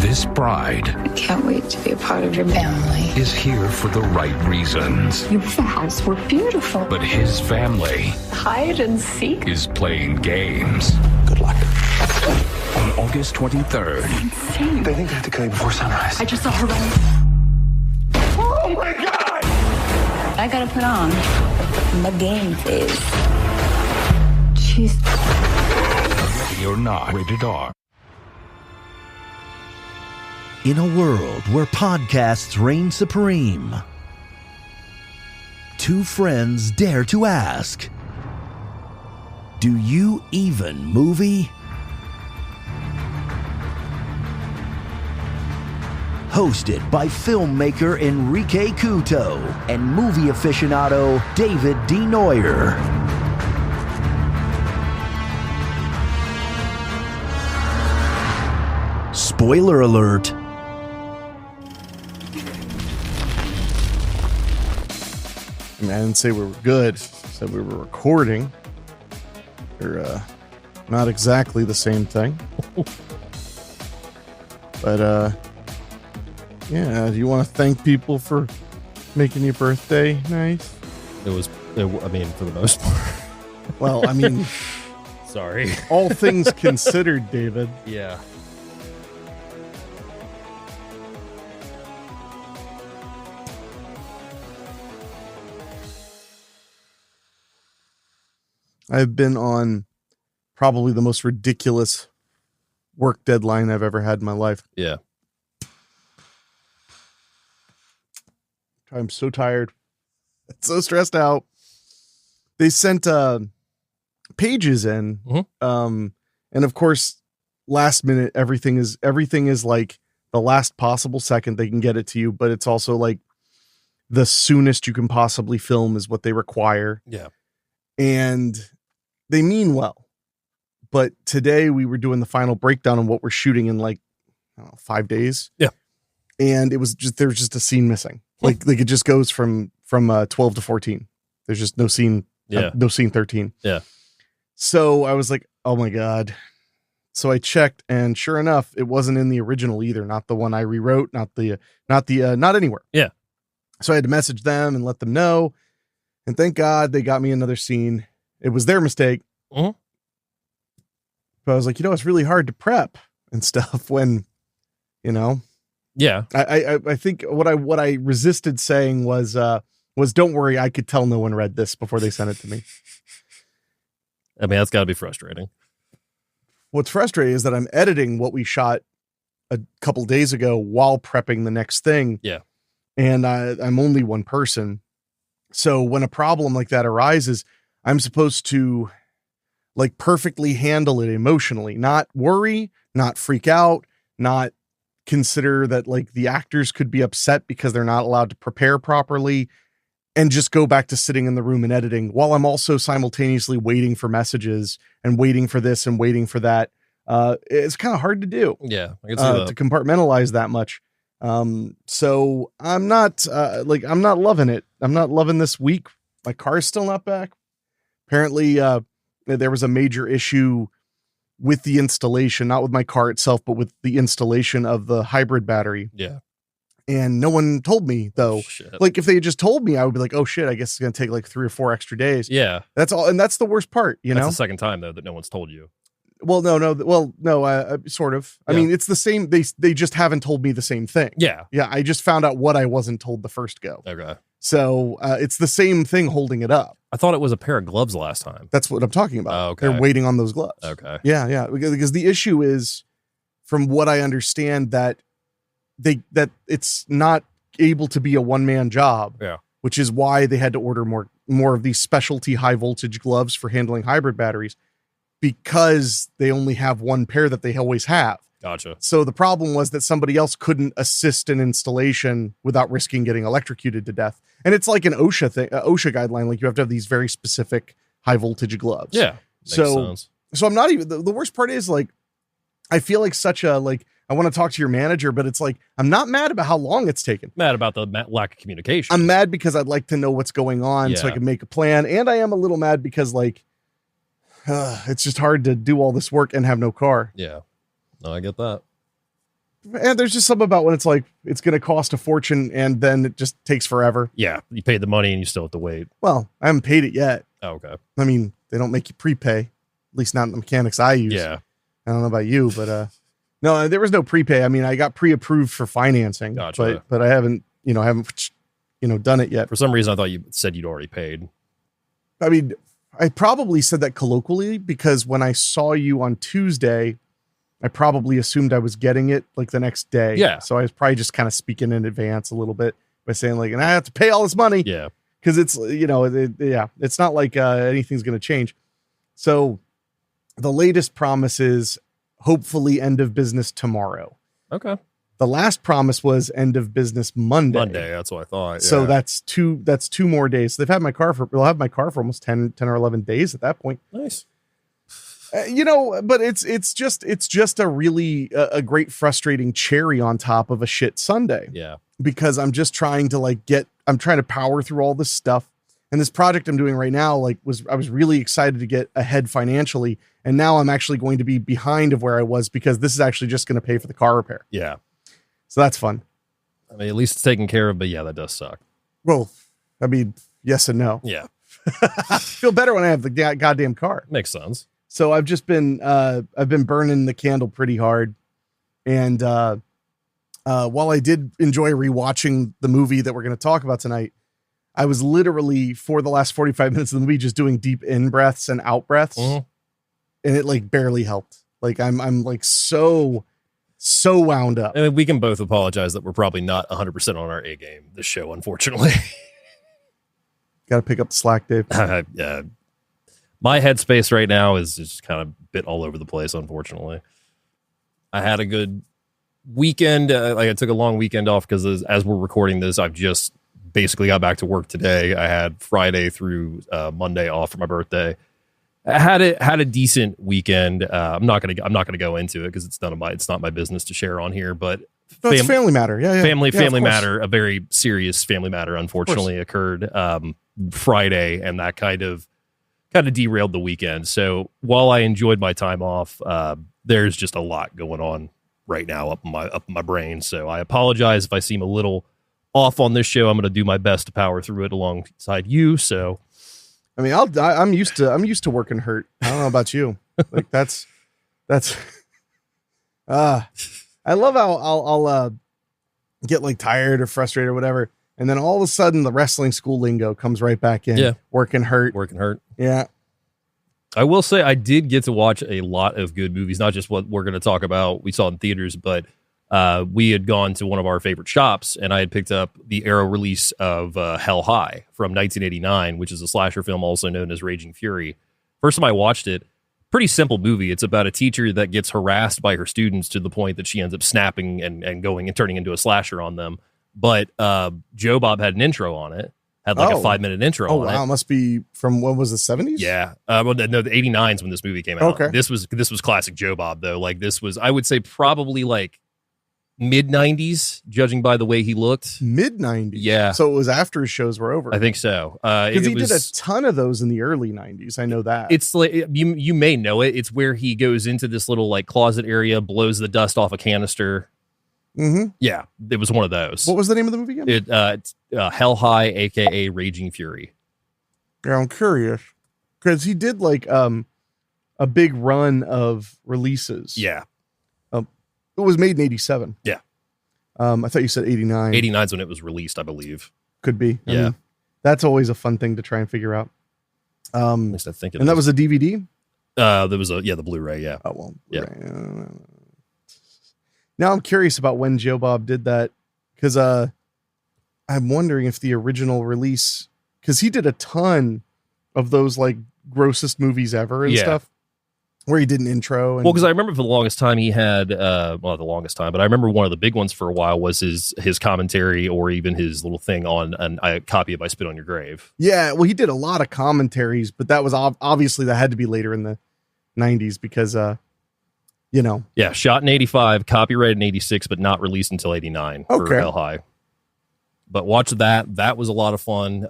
This bride I can't wait to be a part of your family. is here for the right reasons. You vows were beautiful. But his family Hide and seek. is playing games. Good luck. On August 23rd, Insane. They think they have to kill you before sunrise. I just saw her running. Oh my God! I gotta put on the game face. Jeez. Ready or Not, rated R. In a world where podcasts reign supreme, two friends dare to ask, do you even movie? Hosted by filmmaker Henrique Couto and movie aficionado David D. Neuer. Spoiler alert. I mean, I didn't say we were good. I said we were recording. They're not exactly the same thing. But, yeah, do you want to thank people for making your birthday nice? I mean, for the most part. Well, I mean, Sorry. all things considered, David. Yeah. I've been on probably the most ridiculous work deadline I've ever had in my life. Yeah. I'm so tired. So stressed out. They sent pages in. Mhm. And of course, last minute, everything is like the last possible second they can get it to you, but it's also like the soonest you can possibly film is what they require. Yeah. And they mean well. But today we were doing the final breakdown on what we're shooting in like, I don't know, 5 days. Yeah. And it was just, there was just a scene missing. Like it just goes from 12 to 14. There's just no scene. Yeah. No scene 13. Yeah. So I was like, oh my God. So I checked, and sure enough, it wasn't in the original either. Not the one I rewrote, not anywhere. Yeah. So I had to message them and let them know. And thank God they got me another scene. It was their mistake. Mhm. But I was like, it's really hard to prep and stuff when, Yeah. I think what I resisted saying was don't worry, I could tell no one read this before they sent it to me. I mean, that's got to be frustrating. What's frustrating is that I'm editing what we shot a couple days ago while prepping the next thing. Yeah. And I'm only one person. So when a problem like that arises, I'm supposed to like perfectly handle it emotionally, not worry, not freak out, not consider that like the actors could be upset because they're not allowed to prepare properly, and just go back to sitting in the room and editing while I'm also simultaneously waiting for messages and waiting for this and waiting for that. It's kind of hard to do. Yeah. I can see that. To compartmentalize that much. So I'm not loving it. I'm not loving this week. My car's still not back. Apparently, there was a major issue with the installation, not with my car itself, but with the installation of the hybrid battery. Yeah. And no one told me though. Shit. Like if they had just told me, I would be like, oh shit, I guess it's going to take like 3 or 4 extra days. Yeah. That's all. And that's the worst part, That's the second time though that no one's told you. Well, no, sort of. I Yeah. mean, it's the same. They just haven't told me the same thing. Yeah. Yeah. I just found out what I wasn't told the first go. Okay. So it's the same thing holding it up. I thought it was a pair of gloves last time. That's what I'm talking about. Oh, okay. They're waiting on those gloves. Okay. Yeah. Because the issue is, from what I understand, that it's not able to be a one-man job. Yeah. Which is why they had to order more of these specialty high voltage gloves for handling hybrid batteries, because they only have one pair that they always have. Gotcha. So the problem was that somebody else couldn't assist in installation without risking getting electrocuted to death. And it's like an OSHA thing, OSHA guideline. Like you have to have these very specific high voltage gloves. Yeah. Makes sense. So I'm not even, the worst part is like, I feel like such a, like, I want to talk to your manager, but it's like, I'm not mad about how long it's taken. Mad about the lack of communication. I'm mad because I'd like to know what's going on so I can make a plan. And I am a little mad because like, it's just hard to do all this work and have no car. Yeah. No, I get that. And there's just something about when it's like it's going to cost a fortune and then it just takes forever. Yeah, you paid the money and you still have to wait. Well, I haven't paid it yet. Oh, okay. I mean, they don't make you prepay, at least not in the mechanics I use. Yeah. I don't know about you, but no, there was no prepay. I mean, I got pre-approved for financing, Gotcha. but I haven't done it yet. For some reason, I thought you said you'd already paid. I mean, I probably said that colloquially because when I saw you on Tuesday, I probably assumed I was getting it like the next day. Yeah. So I was probably just kind of speaking in advance a little bit by saying like, and I have to pay all this money. Yeah. Because it's, it's not like anything's going to change. So the latest promise is hopefully end of business tomorrow. Okay. The last promise was end of business Monday. That's what I thought. So yeah. that's two more days. So they'll have my car for almost 10 or 11 days at that point. Nice. But it's just a really a great frustrating cherry on top of a shit Sunday. Yeah. Because I'm just trying to I'm trying to power through all this stuff. And this project I'm doing right now, I was really excited to get ahead financially. And now I'm actually going to be behind of where I was because this is actually just going to pay for the car repair. Yeah. So that's fun. I mean, at least it's taken care of, but yeah, that does suck. Well, I mean, yes and no. Yeah. I feel better when I have the goddamn car. Makes sense. So I've just been, I've been burning the candle pretty hard. And while I did enjoy rewatching the movie that we're going to talk about tonight, I was literally for the last 45 minutes of the movie just doing deep in breaths and out breaths. Mm-hmm. And it like barely helped. Like I'm like so wound up. I mean, we can both apologize that we're probably not 100% on our A game this show, unfortunately. Got to pick up the slack, Dave. Yeah. My headspace right now is just kind of bit all over the place, unfortunately. I had a good weekend. I took a long weekend off because as we're recording this, I've just basically got back to work today. I had Friday through Monday off for my birthday. I had a decent weekend. I'm not gonna go into it because it's not my business to share on here. But it's family matter. Yeah. Family matter. A very serious family matter, unfortunately, occurred Friday, and that kind of derailed the weekend. So while I enjoyed my time off, there's just a lot going on right now up in my brain. So I apologize if I seem a little off on this show. I'm going to do my best to power through it alongside you. So, I mean, I'm used to working hurt. I don't know about you. Like that's I love how I'll get like tired or frustrated or whatever. And then all of a sudden the wrestling school lingo comes right back in. Yeah. Working hurt. Yeah. I will say I did get to watch a lot of good movies, not just what we're going to talk about we saw in theaters, but we had gone to one of our favorite shops and I had picked up the Arrow release of Hell High from 1989, which is a slasher film also known as Raging Fury. First time I watched it, pretty simple movie. It's about a teacher that gets harassed by her students to the point that she ends up snapping and going and turning into a slasher on them. But Joe Bob had an intro on it. Had like a 5-minute intro on it. Oh, wow. It must be from, what was the 70s? Yeah. Well, no, the 89's when this movie came out. Okay. This was classic Joe Bob, though. Like, this was, I would say, probably like mid-90s, judging by the way he looked. Mid-90s? Yeah. So it was after his shows were over. I think so. Because he did a ton of those in the early 90s. I know that. It's like, you may know it. It's where he goes into this little like closet area, blows the dust off a canister. Mm-hmm. Yeah, it was one of those. What was the name of the movie again? It's Hell High, aka Raging Fury. Yeah, I'm curious because he did like a big run of releases. Yeah, it was made in 87. Yeah, I thought you said 89. 89's when it was released, I believe. Could be. I mean, that's always a fun thing to try and figure out. At least I think it. And that was a DVD. There was the Blu-ray. Yeah. Oh well. Blu-ray. Yeah. Now I'm curious about when Joe Bob did that because I'm wondering if the original release, because he did a ton of those like grossest movies ever and stuff where he did an intro. And, well, because I remember for the longest time he had, the longest time, but I remember one of the big ones for a while was his commentary or even his little thing on a copy of I Spit on Your Grave. Yeah, well, he did a lot of commentaries, but that was obviously that had to be later in the 90s because yeah, shot in 85, copyrighted in 86, but not released until 89 for Hell High. But watch that. That was a lot of fun.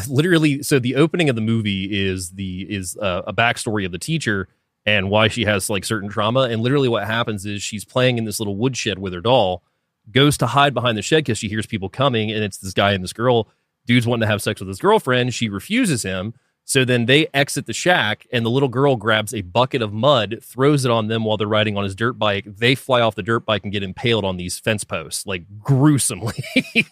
Literally, so the opening of the movie is a backstory of the teacher and why she has like certain trauma. And literally what happens is she's playing in this little woodshed with her doll, goes to hide behind the shed because she hears people coming, and it's this guy and this girl. Dude's wanting to have sex with his girlfriend. She refuses him. So then they exit the shack, and the little girl grabs a bucket of mud, throws it on them while they're riding on his dirt bike. They fly off the dirt bike and get impaled on these fence posts, like gruesomely.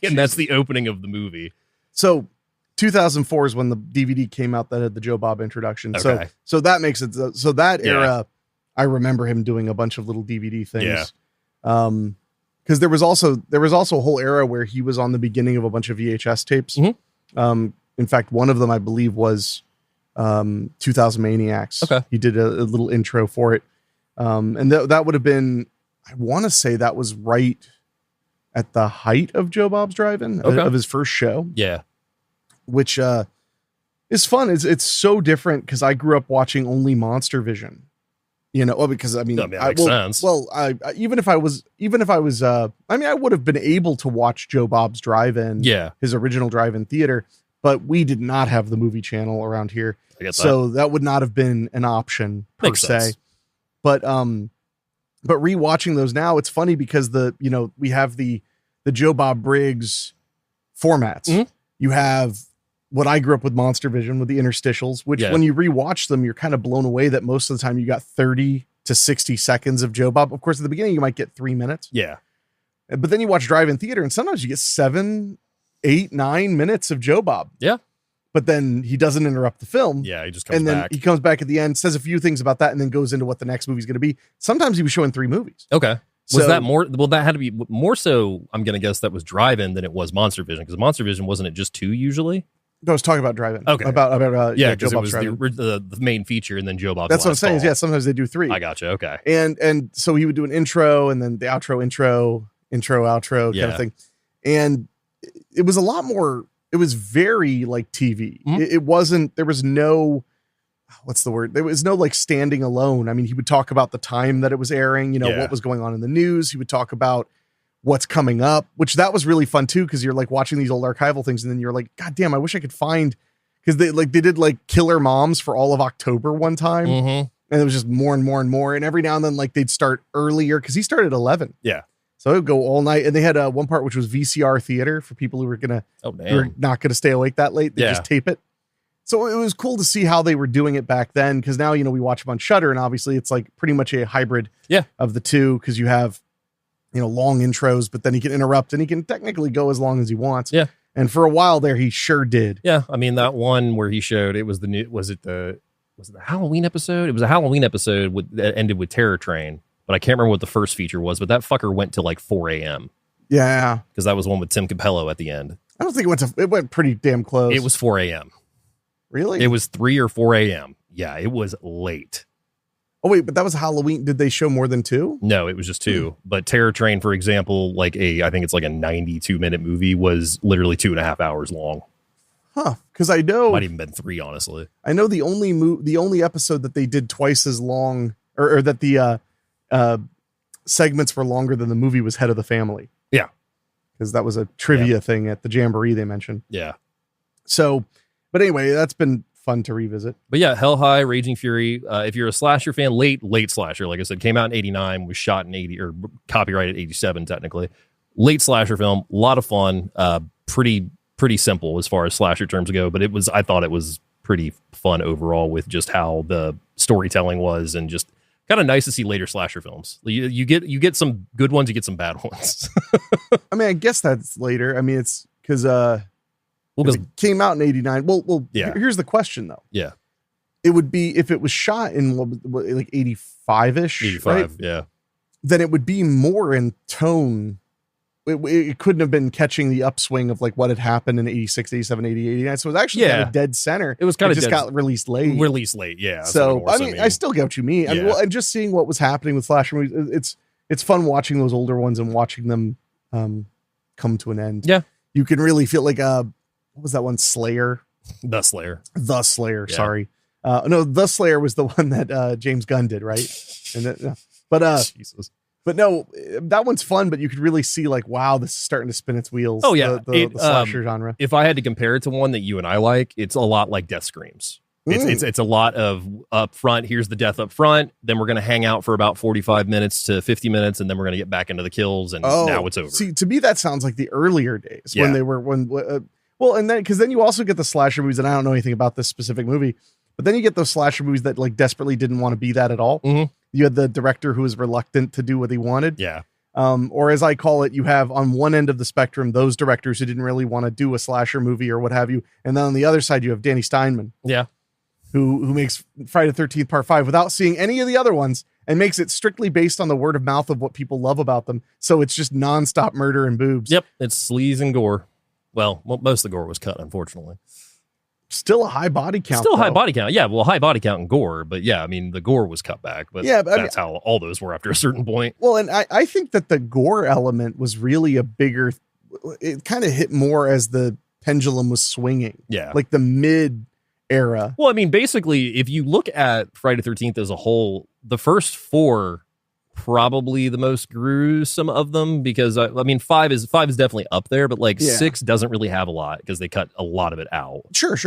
And that's the opening of the movie. So 2004 is when the DVD came out that had the Joe Bob introduction. Okay. So that makes it. So that era, I remember him doing a bunch of little DVD things. Yeah. Because there was also a whole era where he was on the beginning of a bunch of VHS tapes. Mm-hmm. In fact, one of them I believe was 2000 Maniacs. Okay. He did a little intro for it. And that would have been, I want to say that was right at the height of Joe Bob's Drive-In, of his first show. Yeah. Which is fun. It's so different because I grew up watching only Monster Vision. You know, well, because I mean, that makes sense. Well, even if I was, I mean, I would have been able to watch Joe Bob's Drive-In, his original drive-in theater, but we did not have the movie channel around here, so that would not have been an option per se. But rewatching those now, it's funny because we have the Joe Bob Briggs formats. Mm-hmm. You have what I grew up with, Monster Vision, with the interstitials, which when you rewatch them, you're kind of blown away that most of the time you got 30 to 60 seconds of Joe Bob. Of course, at the beginning, you might get 3 minutes. Yeah. But then you watch drive-in theater, and sometimes you get 7, 8, 9 minutes of Joe Bob. Yeah. But then he doesn't interrupt the film. Yeah, he just comes back. And then he comes back at the end, says a few things about that, and then goes into what the next movie's going to be. Sometimes he was showing 3 movies. Okay. Was that more? Well, that had to be more so. I'm going to guess that was drive-in than it was Monster Vision, because Monster Vision wasn't it just 2 usually? I was talking about drive-in. Okay. About because it was the main feature and then Joe Bob's. That's what I'm saying. Is, sometimes they do 3. I gotcha. Okay. And so he would do an intro and then the outro, intro, outro kind of thing. And it was a lot more. It was very like TV. Mm-hmm. It wasn't. There was no. What's the word? There was no like standing alone. I mean, he would talk about the time that it was airing. What was going on in the news. He would talk about what's coming up, which that was really fun too, because you're like watching these old archival things and then you're like, God damn, I wish I could find, because they did like Killer Moms for all of October one time, and it was just more and more and more, and every now and then like they'd start earlier because he started at 11. Yeah, so it would go all night, and they had one part which was VCR theater for people who were not gonna stay awake that late. They just tape it. So it was cool to see how they were doing it back then, because now we watch them on Shudder, and obviously it's like pretty much a hybrid of the two, because you have long intros, but then he can interrupt and he can technically go as long as he wants. Yeah. And for a while there, he sure did. Yeah. I mean, that one where he showed, it was was it the Halloween episode? It was a Halloween episode that ended with Terror Train, but I can't remember what the first feature was, but that fucker went to like 4 a.m. Yeah. Because that was one with Tim Capello at the end. I don't think it went pretty damn close. It was 4 a.m. Really? It was 3 or 4 a.m. Yeah. It was late. Oh, wait, but that was Halloween. Did they show more than 2? No, it was just 2. But Terror Train, for example, I think it's like a 92-minute movie, was literally 2.5 hours long. Huh. Because I know... Might even been 3, honestly. I know the only episode that they did twice as long, or that the segments were longer than the movie, was Head of the Family. Yeah. Because that was a trivia thing at the Jamboree they mentioned. Yeah. So, but anyway, that's been fun to revisit. But yeah, Hell High, Raging Fury. If you're a slasher fan, late slasher, like I said, came out in 89, was shot in 80, or copyrighted 87 technically. Late slasher film, a lot of fun. Pretty simple as far as slasher terms go, but I thought it was pretty fun overall with just how the storytelling was, and just kind of nice to see later slasher films. You get some good ones, you get some bad ones. I mean, I guess that's later. I mean, it's because it came out in 89. Well, here's the question though. Yeah. It would be, if it was shot in like 85-ish, 85, right? Yeah. Then it would be more in tone. It couldn't have been catching the upswing of like what had happened in 86, 87, 80, 89. So it was actually kind of dead center. It was kind of just got released late. Yeah. So I mean, I still get what you mean. Yeah. And just seeing what was happening with slasher movies, it's fun watching those older ones and watching them come to an end. Yeah. You can really feel like what was that one? Slayer? The Slayer. Yeah. Sorry. No, The Slayer was the one that James Gunn did, right? Jesus. But no, that one's fun, but you could really see like, wow, this is starting to spin its wheels. Oh yeah. The slasher genre. If I had to compare it to one that you and I like, it's a lot like Death Screams. It's a lot of up front. Here's the death up front. Then we're going to hang out for about 45 minutes to 50 minutes. And then we're going to get back into the kills. And now it's over. See, to me, that sounds like the earlier days when they were, well, and then, because then you also get the slasher movies, and I don't know anything about this specific movie, but then you get those slasher movies that like desperately didn't want to be that at all. You had the director who was reluctant to do what he wanted. Yeah. Or as I call it, you have on one end of the spectrum, those directors who didn't really want to do a slasher movie or what have you. And then on the other side, you have Danny Steinman. Yeah. Who makes Friday the 13th Part 5 without seeing any of the other ones and makes it strictly based on the word of mouth of what people love about them. So it's just nonstop murder and boobs. Yep. It's sleaze and gore. Well, most of the gore was cut, unfortunately. Still a high body count. Still a high body count. Yeah. Well, high body count and gore. But yeah, I mean, the gore was cut back. But yeah, that's how all those were after a certain point. Well, and I think that the gore element was really a bigger, it kind of hit more as the pendulum was swinging. Yeah. Like the mid era. Well, I mean, basically, if you look at Friday the 13th as a whole, the first four probably the most gruesome of them, because I mean, five is definitely up there, but like 6 doesn't really have a lot because they cut a lot of it out. Sure.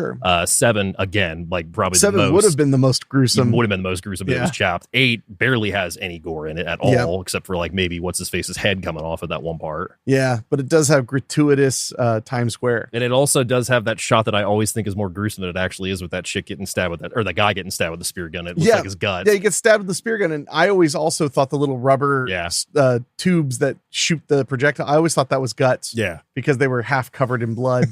7 again, like probably 7 would have been the most gruesome. Would have been the most gruesome, but it was chopped. 8 barely has any gore in it at all, except for like maybe what's his face's head coming off of that one part. Yeah, but it does have gratuitous Times Square, and it also does have that shot that I always think is more gruesome than it actually is, with that chick getting stabbed with that, or the guy getting stabbed with the spear gun. It looks like his guts. Yeah, he gets stabbed with the spear gun, and I always also thought the little rubber tubes that shoot the projectile, I always thought that was guts. Yeah, because they were half covered in blood.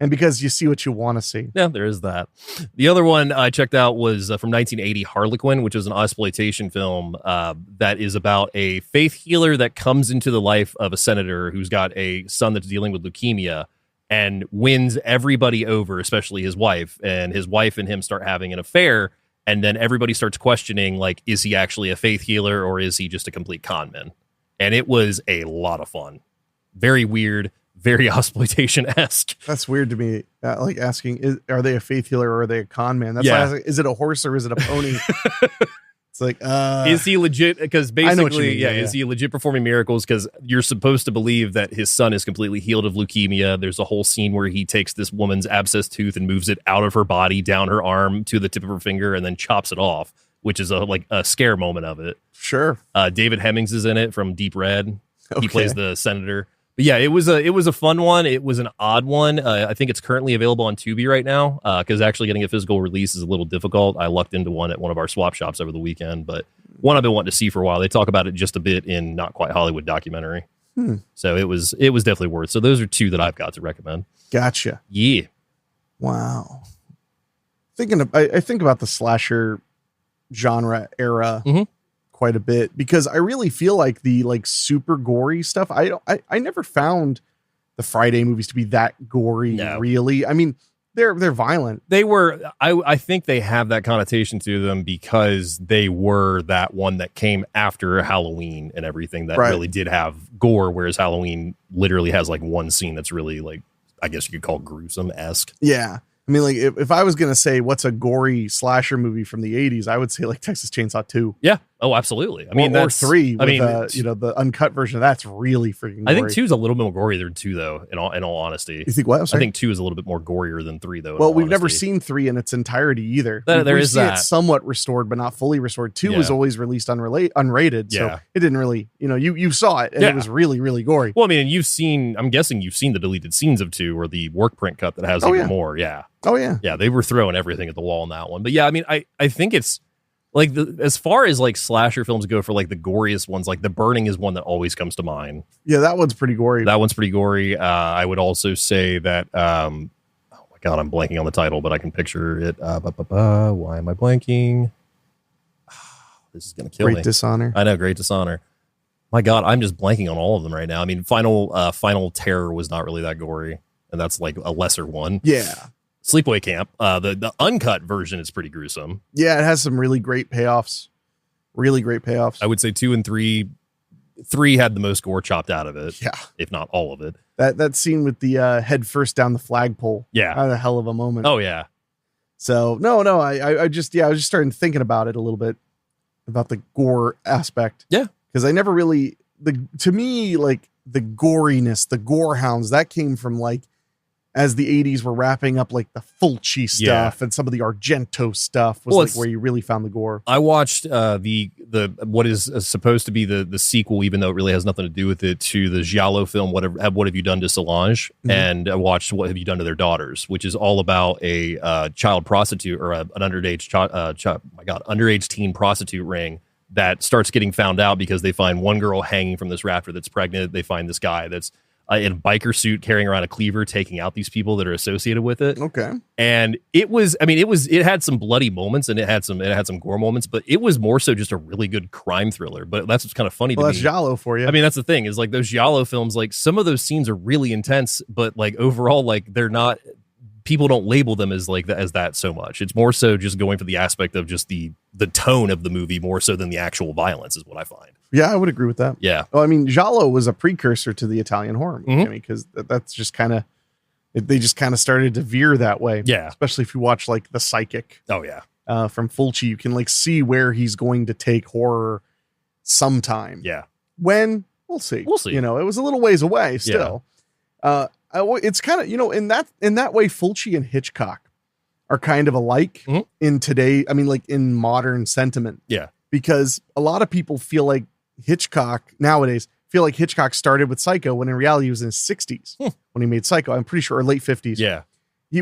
And because you see what you want to see. Yeah, there is that. The other one I checked out was from 1980, Harlequin, which is an exploitation film that is about a faith healer that comes into the life of a senator who's got a son that's dealing with leukemia and wins everybody over, especially his wife. And his wife and him start having an affair. And then everybody starts questioning, like, is he actually a faith healer or is he just a complete con man? And it was a lot of fun. Very weird. Very exploitation-esque. That's weird to me. Like asking, are they a faith healer or are they a con man? That's why I was like, is it a horse or is it a pony? It's like, is he legit? Because basically, is he legit performing miracles? Because you're supposed to believe that his son is completely healed of leukemia. There's a whole scene where he takes this woman's abscess tooth and moves it out of her body, down her arm to the tip of her finger, and then chops it off, which is a scare moment of it. Sure. David Hemmings is in it from Deep Red. Okay. He plays the senator. But yeah, it was a fun one. It was an odd one. I think it's currently available on Tubi right now because actually getting a physical release is a little difficult. I lucked into one at one of our swap shops over the weekend, but one I've been wanting to see for a while. They talk about it just a bit in Not Quite Hollywood documentary. So it was definitely worth. So those are two that I've got to recommend. Gotcha. Yeah. Wow. I think about the slasher genre era. Quite a bit, because I really feel like the super gory stuff. I never found the Friday movies to be that gory. No. Really. I mean, they're violent. They were. I think they have that connotation to them because they were that one that came after Halloween and everything that really did have gore, whereas Halloween literally has like one scene that's really like, I guess you could call gruesome-esque. Yeah. I mean, like, if I was going to say what's a gory slasher movie from the 80s, I would say like Texas Chainsaw 2. Yeah. Oh, absolutely. I mean, or 3. With, the uncut version of that's really freaking gory. I think 2 is a little bit more gory than 2, though, in all honesty. You think what? I think 2 is a little bit more gorier than 3, though. Well, we've never seen 3 in its entirety either. There is that. It's somewhat restored, but not fully restored. 2 was always released unrated. So it didn't really, you saw it and it was really, really gory. Well, I mean, I'm guessing you've seen the deleted scenes of 2 or the work print cut that has even more. Yeah. Oh, yeah. Yeah, they were throwing everything at the wall in that one. But yeah, I mean, I think it's like as far as like slasher films go for like the goriest ones, like The Burning is one that always comes to mind. Yeah, that one's pretty gory. I would also say that, oh my God, I'm blanking on the title, but I can picture it. Why am I blanking? This is going to kill me. Great Dishonor. I know, Great Dishonor. My God, I'm just blanking on all of them right now. I mean, Final Terror was not really that gory, and that's like a lesser one. Yeah. Sleepaway Camp, the uncut version is pretty gruesome. Yeah, it has some really great payoffs. Really great payoffs. I would say 2 and 3 had the most gore chopped out of it. Yeah. If not all of it. That scene with the head first down the flagpole. Yeah. Had a hell of a moment. Oh, yeah. So, no, I was just starting thinking about it a little bit, about the gore aspect. Yeah. Because I never really, to me, like the goriness, the gore hounds, that came from like, as the 80s were wrapping up like the Fulci stuff and some of the Argento stuff was like where you really found the gore. I watched the what is supposed to be the sequel, even though it really has nothing to do with it, to the Giallo film, What Have You Done to Solange? And I watched What Have You Done to Their Daughters, which is all about a child prostitute or an underage underage teen prostitute ring that starts getting found out because they find one girl hanging from this rafter that's pregnant. They find this guy that's in a biker suit carrying around a cleaver, taking out these people that are associated with it. Okay. And it had some bloody moments and it had some gore moments, but it was more so just a really good crime thriller. But that's what's kind of funny to me. That's Giallo for you. I mean, that's the thing is like those Giallo films, like some of those scenes are really intense, but like overall, like they're not, people don't label them as like as that so much. It's more so just going for the aspect of just the tone of the movie more so than the actual violence is what I find. Yeah, I would agree with that. Yeah. Well, I mean, Giallo was a precursor to the Italian horror movie because that's just kind of, they just kind of started to veer that way. Yeah. Especially if you watch like The Psychic. Oh, yeah. From Fulci, you can like see where he's going to take horror sometime. Yeah. When? We'll see. We'll see. You know, it was a little ways away still. It's kind of, you know, in that way, Fulci and Hitchcock are kind of alike in today. I mean, like in modern sentiment. Yeah. Because a lot of people feel like Hitchcock nowadays started with Psycho when in reality he was in his 60s when he made Psycho. I'm pretty sure, or late 50s. Yeah. He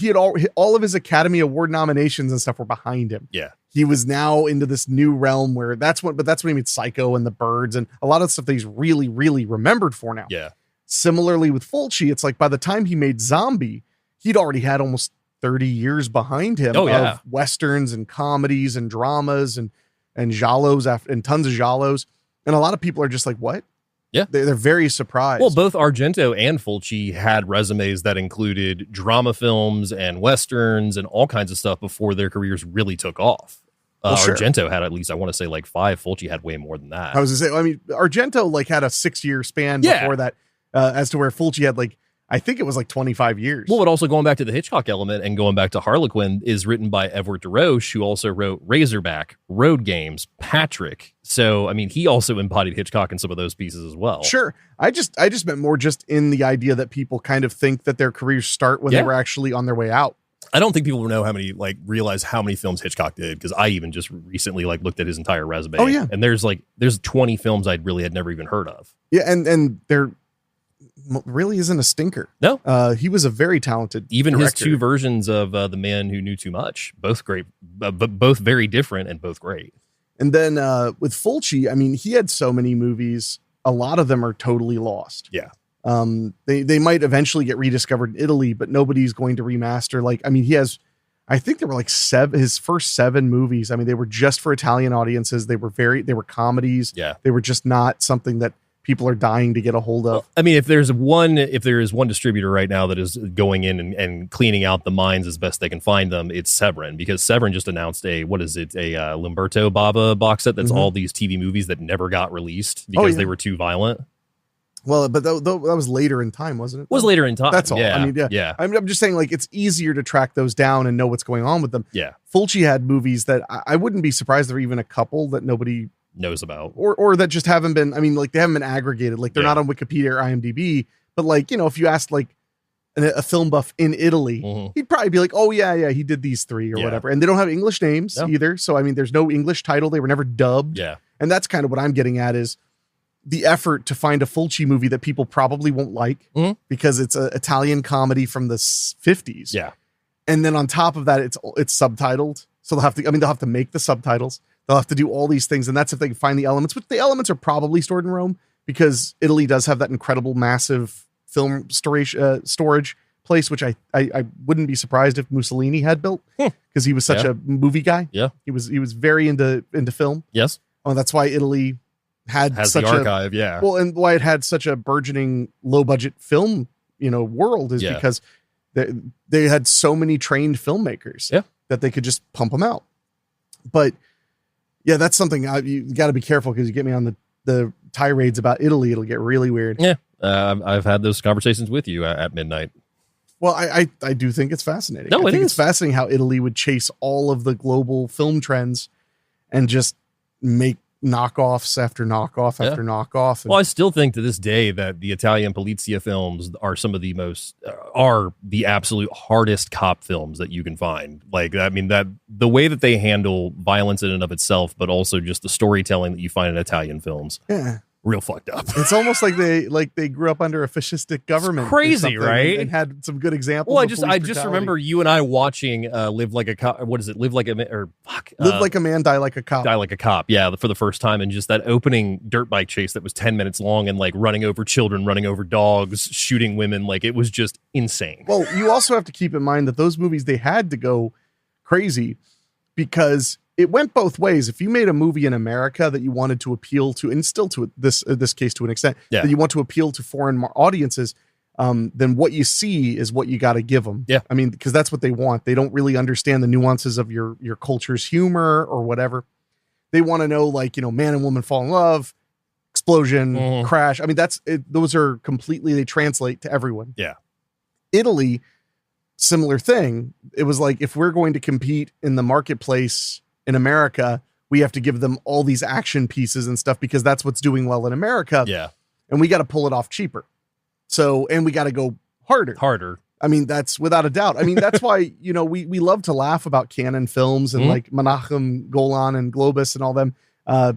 had all of his Academy Award nominations and stuff were behind him. Yeah. He was now into this new realm where that's when he made Psycho and The Birds and a lot of stuff that he's really, really remembered for now. Yeah. Similarly with Fulci, it's like by the time he made Zombie, he'd already had almost 30 years behind him of Westerns and comedies and dramas and giallos and tons of giallos. And a lot of people are just like, what? Yeah. They're very surprised. Well, both Argento and Fulci had resumes that included drama films and Westerns and all kinds of stuff before their careers really took off. Sure. Argento had at least, I want to say like 5. Fulci had way more than that. I was going to say, I mean, Argento like had a 6-year span before that as to where Fulci had like, I think it was like 25 years. Well, but also going back to the Hitchcock element and going back to Harlequin is written by Everett de Roche, who also wrote Razorback, Road Games, Patrick. So, I mean, he also embodied Hitchcock in some of those pieces as well. Sure. I just meant more just in the idea that people kind of think that their careers start when they were actually on their way out. I don't think people know realize how many films Hitchcock did because I even just recently like looked at his entire resume. Oh, yeah. And there's 20 films I really had never even heard of. Yeah. And there really isn't a stinker. No. He was a very talented Even director. his 2 versions of The Man Who Knew Too Much, both great, but both very different and both great. And then with Fulci, I mean, he had so many movies. A lot of them are totally lost. Yeah. They might eventually get rediscovered in Italy, but nobody's going to remaster. Like, I mean, I think there were like his first 7 movies. I mean, they were just for Italian audiences. They were comedies. Yeah. They were just not something that people are dying to get a hold of. Well, I mean, if there is one distributor right now that is going in and cleaning out the mines as best they can find them, it's Severin, because Severin just announced a Lamberto Bava box set that's all these TV movies that never got released because they were too violent. Well, but that was later in time, wasn't it? It was later in time. That's all. Yeah. I mean, yeah. I'm just saying, like, it's easier to track those down and know what's going on with them. Yeah. Fulci had movies that I wouldn't be surprised there were even a couple that nobody knows about, or that just haven't been. I mean, like they haven't been aggregated. Like they're not on Wikipedia or IMDb. But like, you know, if you asked like a film buff in Italy, he'd probably be like, "Oh yeah, he did these 3 or whatever." And they don't have English names either. So I mean, there's no English title. They were never dubbed. Yeah. And that's kind of what I'm getting at is the effort to find a Fulci movie that people probably won't like because it's an Italian comedy from the 50s. Yeah. And then on top of that, it's subtitled. So they'll have to make the subtitles. They'll have to do all these things. And that's if they can find the elements, which the elements are probably stored in Rome because Italy does have that incredible, massive film storage place, which I wouldn't be surprised if Mussolini had built because he was such a movie guy. Yeah. He was very into film. Yes. Oh, that's why Italy has such the archive. Well, and why it had such a burgeoning low budget film, world is because they had so many trained filmmakers that they could just pump them out. But yeah, that's something you got to be careful because you get me on the tirades about Italy, it'll get really weird. Yeah. I've had those conversations with you at midnight. Well, I do think it's fascinating. No, I think it's fascinating how Italy would chase all of the global film trends and just make knockoffs after knockoff after knockoff. And Well, I still think to this day that the Italian Polizia films are some of the are the absolute hardest cop films that you can find. Like, I mean, that the way that they handle violence in and of itself, but also just the storytelling that you find in Italian films. Yeah. Real fucked up. It's almost like they grew up under a fascistic government. It's crazy, or right? And had some good examples. Well, of I police just brutality. remember you and I watching Live Like a Cop. What is it? Live Like a Man, or fuck, Live Like a Man, Die Like a Cop. Die Like a Cop. Yeah, for the first time, and just that opening dirt bike chase that was 10 minutes long, and like running over children, running over dogs, shooting women. Like, it was just insane. Well, you also have to keep in mind that those movies, they had to go crazy because it went both ways. If you made a movie in America that you wanted to appeal to, and still to this case to an extent, Yeah. that you want to appeal to foreign audiences, then what you see is what you got to give them. Yeah. I mean, because that's what they want. They don't really understand the nuances of your culture's humor or whatever. They want to know, like, man and woman fall in love, explosion, crash. I mean, those are completely, they translate to everyone. Yeah. Italy, similar thing. It was like, if we're going to compete in the marketplace in America, we have to give them all these action pieces and stuff because that's what's doing well in America. Yeah. And we got to pull it off cheaper. So, and we got to go harder. I mean, that's without a doubt. I mean, that's why, we love to laugh about canon films and like Menachem Golan and Globus and all them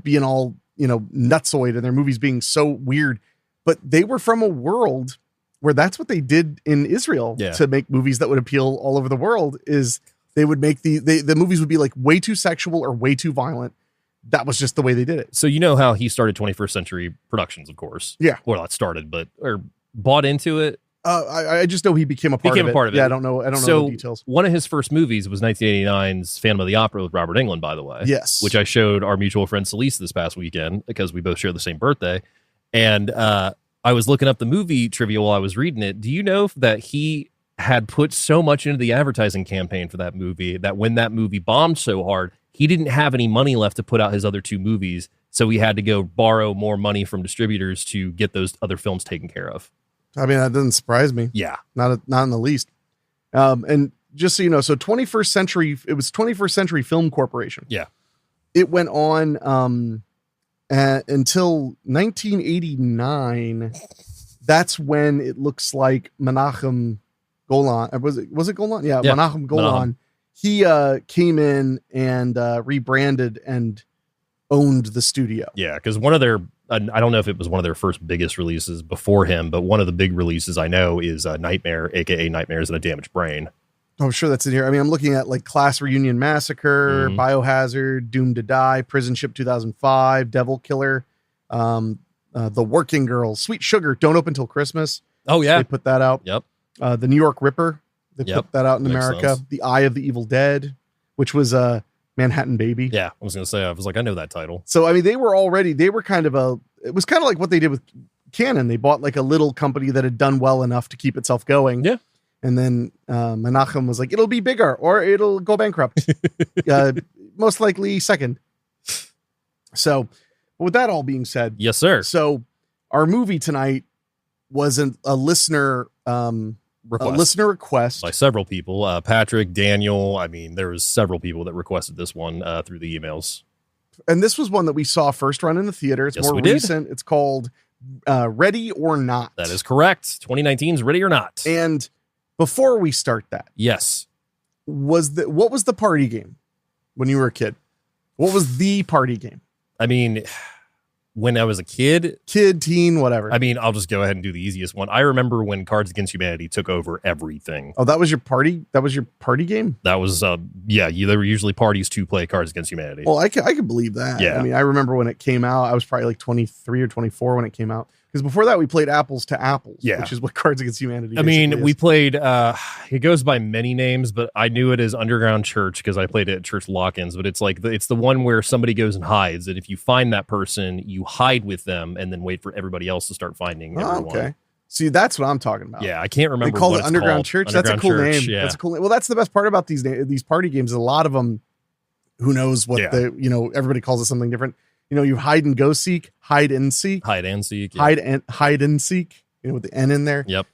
being all, nutsoid and their movies being so weird. But they were from a world where that's what they did in Israel to make movies that would appeal all over the world. Is they would make the movies would be like way too sexual or way too violent. That was just the way they did it. So you know how he started 21st Century Productions, of course. Yeah. Well, not started, but or bought into it. I just know he became a part of it. Yeah, I don't know the details. One of his first movies was 1989's Phantom of the Opera with Robert Englund, by the way. Yes. Which I showed our mutual friend Celeste this past weekend because we both share the same birthday. And I was looking up the movie trivia while I was reading it. Do you know that he had put so much into the advertising campaign for that movie that when that movie bombed so hard, he didn't have any money left to put out his other two movies. So he had to go borrow more money from distributors to get those other films taken care of. I mean, that doesn't surprise me. Yeah. Not in the least. And just so you know, so 21st Century, it was 21st Century Film Corporation. Yeah. It went on until 1989. That's when it looks like Menachem Golan, was it Golan? Yeah. Menachem Golan. He came in and rebranded and owned the studio. Yeah, because one of their, I don't know if it was one of their first biggest releases before him, but one of the big releases I know is Nightmare, aka Nightmares and a Damaged Brain. I'm sure that's in here. I mean, I'm looking at like Class Reunion Massacre, Biohazard, Doomed to Die, Prison Ship 2005, Devil Killer, The Working Girls, Sweet Sugar, Don't Open Till Christmas. Oh, yeah. They put that out. Yep. The New York Ripper. They put that out in Makes America. sense. The Eye of the Evil Dead, which was Manhattan Baby. Yeah, I was going to say, I was like, I know that title. So, I mean, they were kind of it was kind of like what they did with Canon. They bought like a little company that had done well enough to keep itself going. Yeah. And then Menachem was like, it'll be bigger or it'll go bankrupt. Most likely second. So, with that all being said. Yes, sir. So, our movie tonight was a listener request by several people. Patrick, Daniel. I mean, there was several people that requested this one through the emails. And this was one that we saw first run in the theater. It's more recent. It's called Ready or Not. That is correct. 2019's Ready or Not. And before we start that, yes, what was the party game when you were a kid? What was the party game? I mean, when I was a kid, teen, whatever. I mean, I'll just go ahead and do the easiest one. I remember when Cards Against Humanity took over everything. Oh, that was your party? That was your party game? That was, there were usually parties to play Cards Against Humanity. Well, I could believe that. Yeah. I mean, I remember when it came out, I was probably like 23 or 24 when it came out. Because before that, we played Apples to Apples, which is what Cards Against Humanity I mean, we played, it goes by many names, but I knew it as Underground Church because I played it at Church Lock-ins, but it's like, it's the one where somebody goes and hides, and if you find that person, you hide with them and then wait for everybody else to start finding everyone. Okay. See, that's what I'm talking about. Yeah, I can't remember. They call it Underground Church. That's a cool name. Yeah. That's a cool name. Well, that's the best part about these party games. A lot of them, who knows what everybody calls it something different. You hide and go seek, hide and seek, hide and seek, hide and seek, with the N in there. Yep.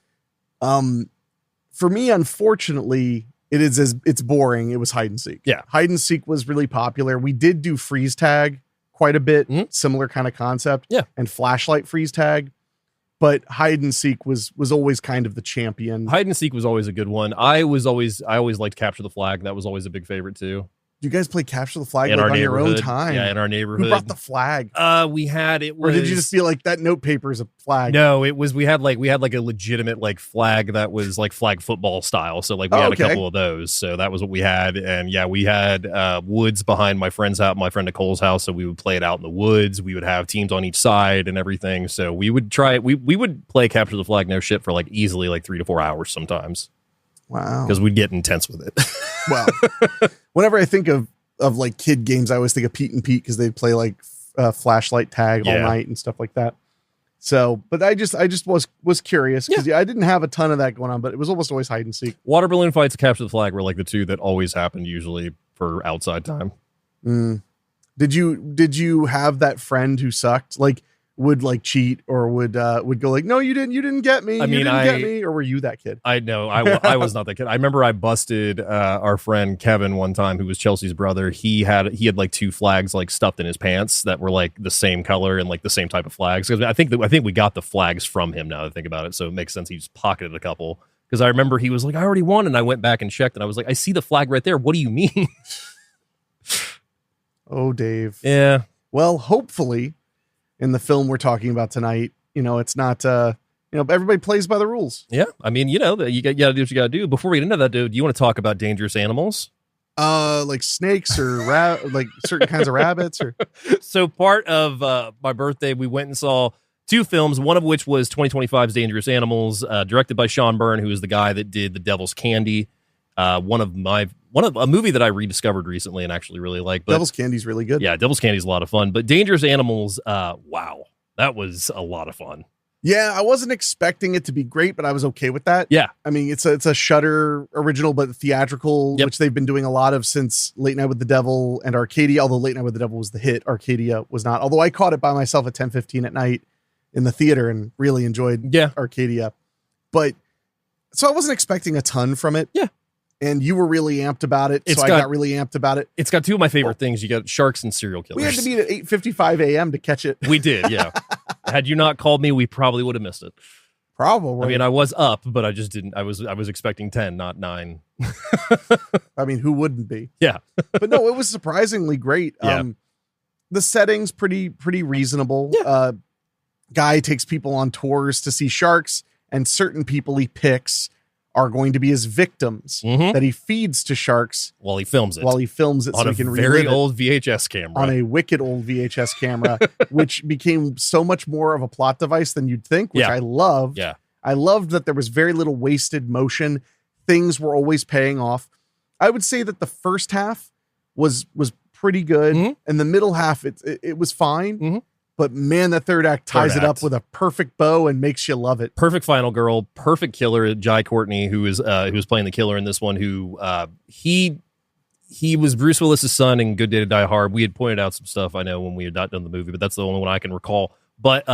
For me, unfortunately, it's boring. It was hide and seek. Yeah. Hide and seek was really popular. We did do freeze tag quite a bit, Mhm. similar kind of concept. Yeah. And flashlight freeze tag, but hide and seek was always kind of the champion. Hide and seek was always a good one. I always liked capture the flag. That was always a big favorite too. You guys play capture the flag In like our on your own neighborhood. time. Yeah, in our Who neighborhood. brought the flag? We had it Or was, did you just feel like that note paper is a flag? No, it was we had like a legitimate like flag that was like flag football style. So like we had a couple of those. So that was what we had. And yeah, we had woods behind my friend's house, my friend Nicole's house. So we would play it out in the woods. We would have teams on each side and everything. So we would try we would play capture the flag no shit for like easily like 3 to 4 hours sometimes. Wow. Because we'd get intense with it. Well, whenever I think of like kid games, I always think of Pete and Pete because they'd play like flashlight tag all night and stuff like that. So, but I just was curious because I didn't have a ton of that going on, but it was almost always hide and seek. Water balloon fights, capture the flag were like the two that always happened usually for outside time. Did you have that friend who sucked? Like would like cheat or would go like, no, you didn't get me. You didn't get me. Or were you that kid? I know I was not that kid. I remember I busted our friend Kevin one time, who was Chelsea's brother. He had like 2 flags like stuffed in his pants that were like the same color and like the same type of flags. Because I think we got the flags from him now that I think about it. So it makes sense. He just pocketed a couple. Because I remember he was like, I already won. And I went back and checked and I was like, I see the flag right there. What do you mean? Oh, Dave. Yeah. Well, hopefully in the film we're talking about tonight, it's not, everybody plays by the rules. Yeah. I mean, you gotta do what you gotta do. Before we get into that, dude, do you want to talk about dangerous animals? Like snakes or like certain kinds of rabbits or. So part of my birthday, we went and saw 2 films, one of which was 2025's Dangerous Animals, directed by Sean Byrne, who is the guy that did The Devil's Candy. One of a movie that I rediscovered recently and actually really like. But Devil's Candy's really good. Yeah, Devil's Candy's a lot of fun. But Dangerous Animals, wow, that was a lot of fun. Yeah, I wasn't expecting it to be great, but I was okay with that. Yeah, I mean it's a Shudder original, but theatrical, which they've been doing a lot of since Late Night with the Devil and Arcadia. Although Late Night with the Devil was the hit, Arcadia was not. Although I caught it by myself at 10:15 at night in the theater and really enjoyed Arcadia. But so I wasn't expecting a ton from it. Yeah. And you were really amped about it, I got really amped about it. It's got 2 of my favorite things. You got sharks and serial killers. We had to meet at 8:55 a.m. to catch it. We did, yeah. Had you not called me, we probably would have missed it. Probably. I mean, I was up, but I just didn't. I was expecting 10, not 9. I mean, who wouldn't be? Yeah. But no, it was surprisingly great. Yeah. The setting's pretty reasonable. Yeah. Guy takes people on tours to see sharks, and certain people he picks are going to be his victims that he feeds to sharks while he films it. on so he can very relive it old VHS camera. on a wicked old VHS camera, which became so much more of a plot device than you'd think, which I loved. Yeah. I loved that there was very little wasted motion. Things were always paying off. I would say that the first half was pretty good, and the middle half it was fine. But man, the third act ties it up with a perfect bow and makes you love it. Perfect final girl, perfect killer. Jai Courtney, who was playing the killer in this one, who he was Bruce Willis's son in Good Day to Die Hard. We had pointed out some stuff I know when we had not done the movie, but that's the only one I can recall. But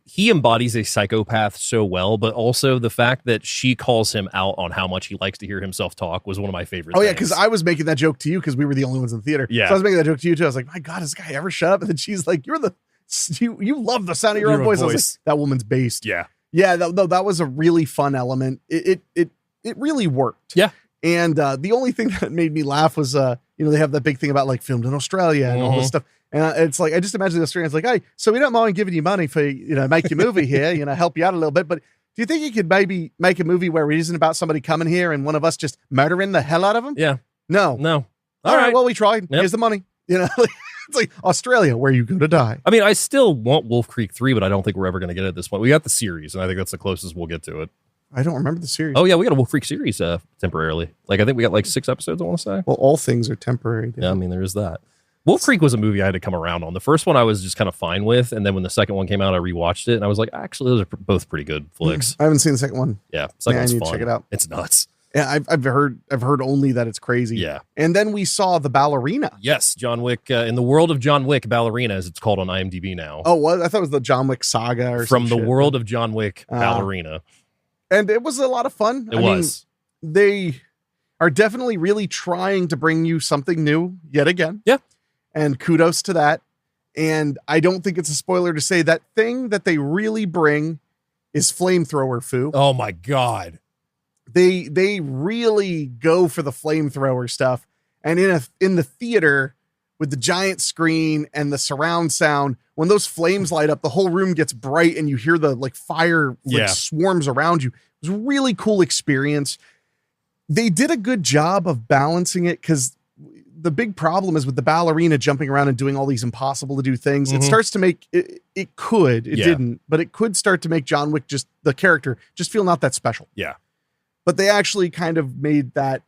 he embodies a psychopath so well, but also the fact that she calls him out on how much he likes to hear himself talk was one of my favorite things. Yeah, because I was making that joke to you because we were the only ones in the theater. Yeah. So I was making that joke to you too. I was like, my God, does this guy ever shut up? And then she's like, you love the sound of your own voice. I was like, that woman's based. Yeah. Yeah, that was a really fun element. It really worked. Yeah. And the only thing that made me laugh was, they have that big thing about like filmed in Australia and all this stuff. And it's like, I just imagine the Australians like, hey, so we don't mind giving you money for, make your movie here, help you out a little bit. But do you think you could maybe make a movie where it isn't about somebody coming here and one of us just murdering the hell out of them? Yeah. No. All right. Well, we tried. Here's the money. It's like Australia, where you going to die. I mean, I still want Wolf Creek 3, but I don't think we're ever going to get it at this point. We got the series, and I think that's the closest we'll get to it. I don't remember the series. Oh, yeah, we got a Wolf Creek series temporarily. Like, I think we got like 6 episodes, I want to say. Well, all things are temporary. Dude. Yeah, I mean, there is that. Wolf Creek was a movie I had to come around on. The first one I was just kind of fine with, and then when the second one came out, I rewatched it, and I was like, actually, those are both pretty good flicks. I haven't seen the second one. Yeah, second one's I need fun. to check it out. It's nuts. Yeah, I've heard only that it's crazy. Yeah. And then we saw The Ballerina. Yes, John Wick, in the world of John Wick, Ballerina, as it's called on IMDb now. Oh, what? I thought it was the John Wick saga or From the some shit. world of John Wick, Ballerina. And it was a lot of fun. It was. They are definitely really trying to bring you something new yet again. Yeah. And kudos to that. And I don't think it's a spoiler to say that thing that they really bring is flamethrower foo. Oh my God. They really go for the flamethrower stuff. And in the theater with the giant screen and the surround sound, when those flames light up, the whole room gets bright and you hear the like fire swarms around you. It was a really cool experience. They did a good job of balancing it, because the big problem is with the ballerina jumping around and doing all these impossible to do things. It starts to make it didn't, but it could start to make John Wick, just the character, just feel not that special. Yeah. But they actually kind of made that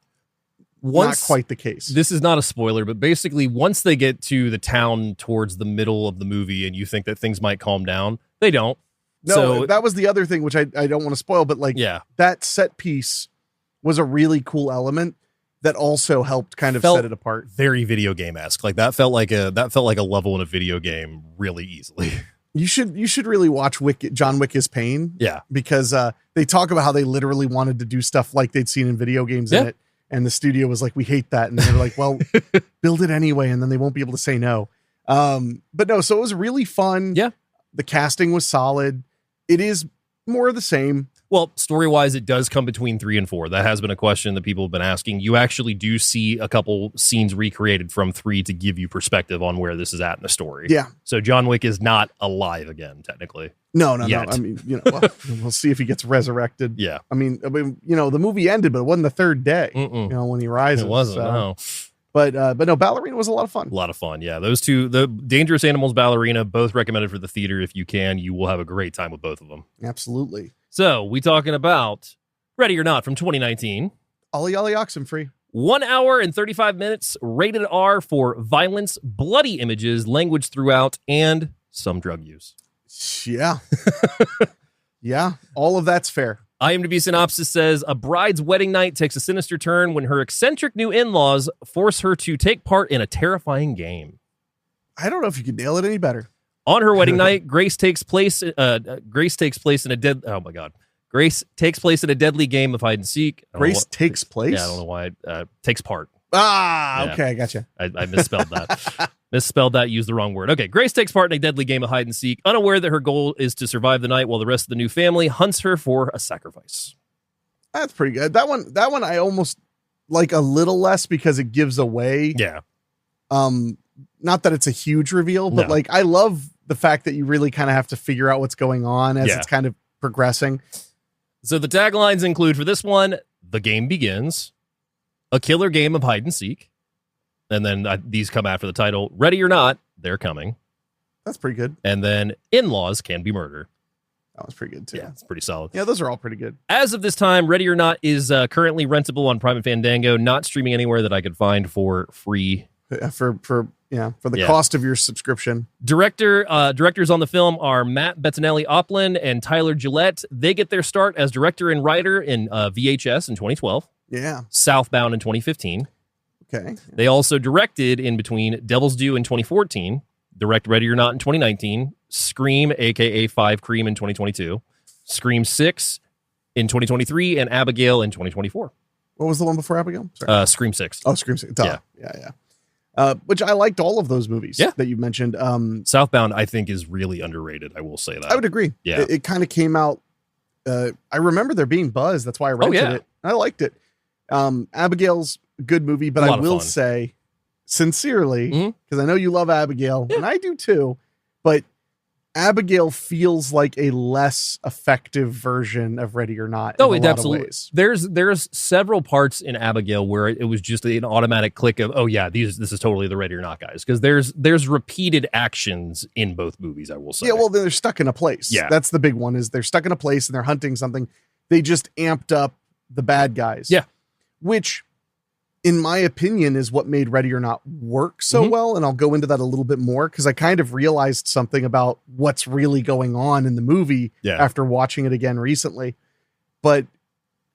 not quite the case. This is not a spoiler, but basically once they get to the town towards the middle of the movie and you think that things might calm down, they don't. No, so, that was the other thing, which I don't want to spoil, but like that set piece was a really cool element that also helped kind of set it apart. Very video game-esque. Like that felt like a level in a video game really easily. You should really watch John Wick is Pain. Yeah. Because they talk about how they literally wanted to do stuff like they'd seen in video games in it. And the studio was like, we hate that. And they were like, well, build it anyway. And then they won't be able to say no. But no, so it was really fun. Yeah. The casting was solid. It is more of the same. Well, story-wise, it does come between 3 and 4. That has been a question that people have been asking. You actually do see a couple scenes recreated from 3 to give you perspective on where this is at in the story. Yeah. So John Wick is not alive again, technically. No. I mean, we'll see if he gets resurrected. Yeah. I mean, the movie ended, but it wasn't the third day. When he rises. It wasn't. No. But no, Ballerina was a lot of fun. A lot of fun, yeah. Those two, the Dangerous Animals, Ballerina, both recommended for the theater. If you can, you will have a great time with both of them. Absolutely. So, we talking about Ready or Not from 2019. Ollie Ollie Oxenfree. 1 hour and 35 minutes, rated R for violence, bloody images, language throughout, and some drug use. Yeah. Yeah, all of that's fair. IMDb synopsis says, a bride's wedding night takes a sinister turn when her eccentric new in-laws force her to take part in a terrifying game. I don't know if you could nail it any better. On her wedding night, Grace takes place in a deadly game of hide and seek. Grace takes place? Yeah, I don't know why. Takes part. Okay, I gotcha. I misspelled that. Used the wrong word. Okay, Grace takes part in a deadly game of hide and seek, unaware that her goal is to survive the night while the rest of the new family hunts her for a sacrifice. That's pretty good. That one I almost like a little less because it gives away. Yeah. Not that it's a huge reveal, but like I love the fact that you really kind of have to figure out what's going on as it's kind of progressing. So the taglines include for this one, the game begins, a killer game of hide and seek. And then these come after the title, Ready or Not, They're Coming. That's pretty good. And then In-Laws Can Be Murder. That was pretty good too. Yeah, it's pretty solid. Yeah, those are all pretty good. As of this time, Ready or Not is currently rentable on Prime and Fandango, not streaming anywhere that I could find for free. For the cost of your subscription. Directors on the film are Matt Bettinelli-Olpin and Tyler Gillett. They get their start as director and writer in VHS in 2012. Yeah. Southbound in 2015. Okay. They also directed in between Devil's Due in 2014, Direct Ready or Not in 2019, Scream, aka 5 Cream in 2022, Scream 6 in 2023, and Abigail in 2024. What was the one before Abigail? Sorry. Scream 6. Oh, Scream 6. Yeah. Which I liked all of those movies that you mentioned. Southbound, I think, is really underrated. I will say that. I would agree. Yeah. It kind of came out. I remember there being buzz. That's why I rented it. I liked it. Abigail's a good movie, but I will say sincerely, because I know you love Abigail and I do too, but Abigail feels like a less effective version of Ready or Not. Oh, it absolutely. There's several parts in Abigail where it was just an automatic click of, oh yeah, this is totally the Ready or Not guys, because there's repeated actions in both movies. I will say. Yeah, well, they're stuck in a place. Yeah, that's the big one. Is they're stuck in a place and they're hunting something. They just amped up the bad guys. Yeah, which, in my opinion, is what made Ready or Not work so well. And I'll go into that a little bit more because I kind of realized something about what's really going on in the movie after watching it again recently. But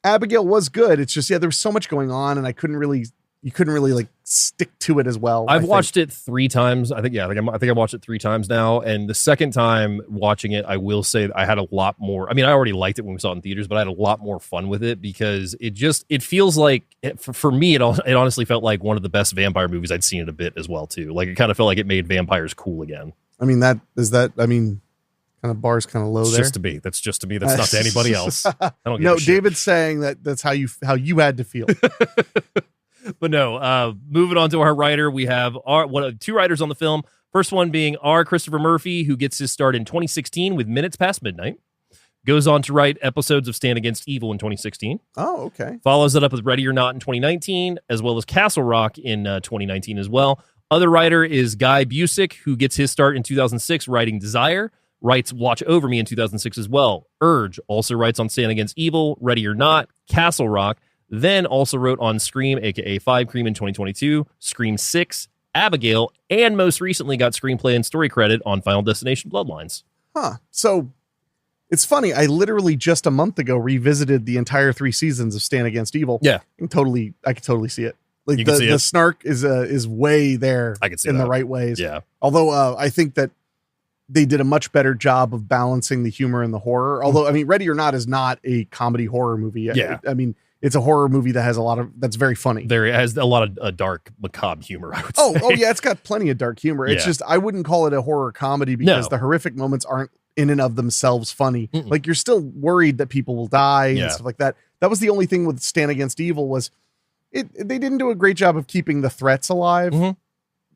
Abigail was good. It's just, there was so much going on and I couldn't really you couldn't really like stick to it as well. I've watched it 3 times. I think I watched it 3 times now. And the second time watching it, I will say that I had a lot more. I mean, I already liked it when we saw it in theaters, but I had a lot more fun with it because it feels like for me, it honestly felt like one of the best vampire movies I'd seen in a bit as well too. Like it kind of felt like it made vampires cool again. I mean, kind of bar's kind of low there. That's just to me. That's not to anybody else. I don't give No, a shit. David's saying that's how you had to feel. But no, moving on to our writer, we have 2 writers on the film. First one being R. Christopher Murphy, who gets his start in 2016 with Minutes Past Midnight. Goes on to write episodes of Stand Against Evil in 2016. Oh, okay. Follows it up with Ready or Not in 2019, as well as Castle Rock in 2019 as well. Other writer is Guy Busick, who gets his start in 2006 writing Desire. Writes Watch Over Me in 2006 as well. Urge also writes on Stand Against Evil, Ready or Not, Castle Rock. Then also wrote on Scream, aka 5 Cream in 2022, Scream 6, Abigail, and most recently got screenplay and story credit on Final Destination Bloodlines. Huh. So it's funny. I literally just a month ago revisited the entire 3 seasons of Stand Against Evil. Yeah. I could totally see it. Like You can see the it. snark is way there. I can see in that. the right ways. Yeah. Although I think that they did a much better job of balancing the humor and the horror. Although, I mean, Ready or Not is not a comedy horror movie. Yeah. I mean, it's a horror movie that has that's very funny. There has a lot of dark, macabre humor, I would say. Oh, yeah, it's got plenty of dark humor. It's Yeah. just, I wouldn't call it a horror comedy because No. the horrific moments aren't in and of themselves funny. Mm-mm. Like, you're still worried that people will die Yeah. and stuff like that. That was the only thing with Stand Against Evil was they didn't do a great job of keeping the threats alive Mhm.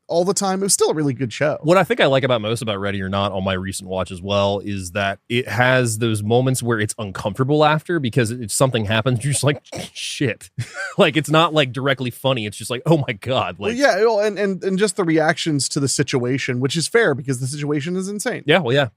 all the time. It was still a really good show. What I think I like most about Ready or Not on my recent watch as well is that it has those moments where it's uncomfortable after because if something happens, you're just like, shit. Like, it's not like directly funny. It's just like, oh my God. Like, Well, yeah, well, and just the reactions to the situation, which is fair because the situation is insane. yeah, well, yeah.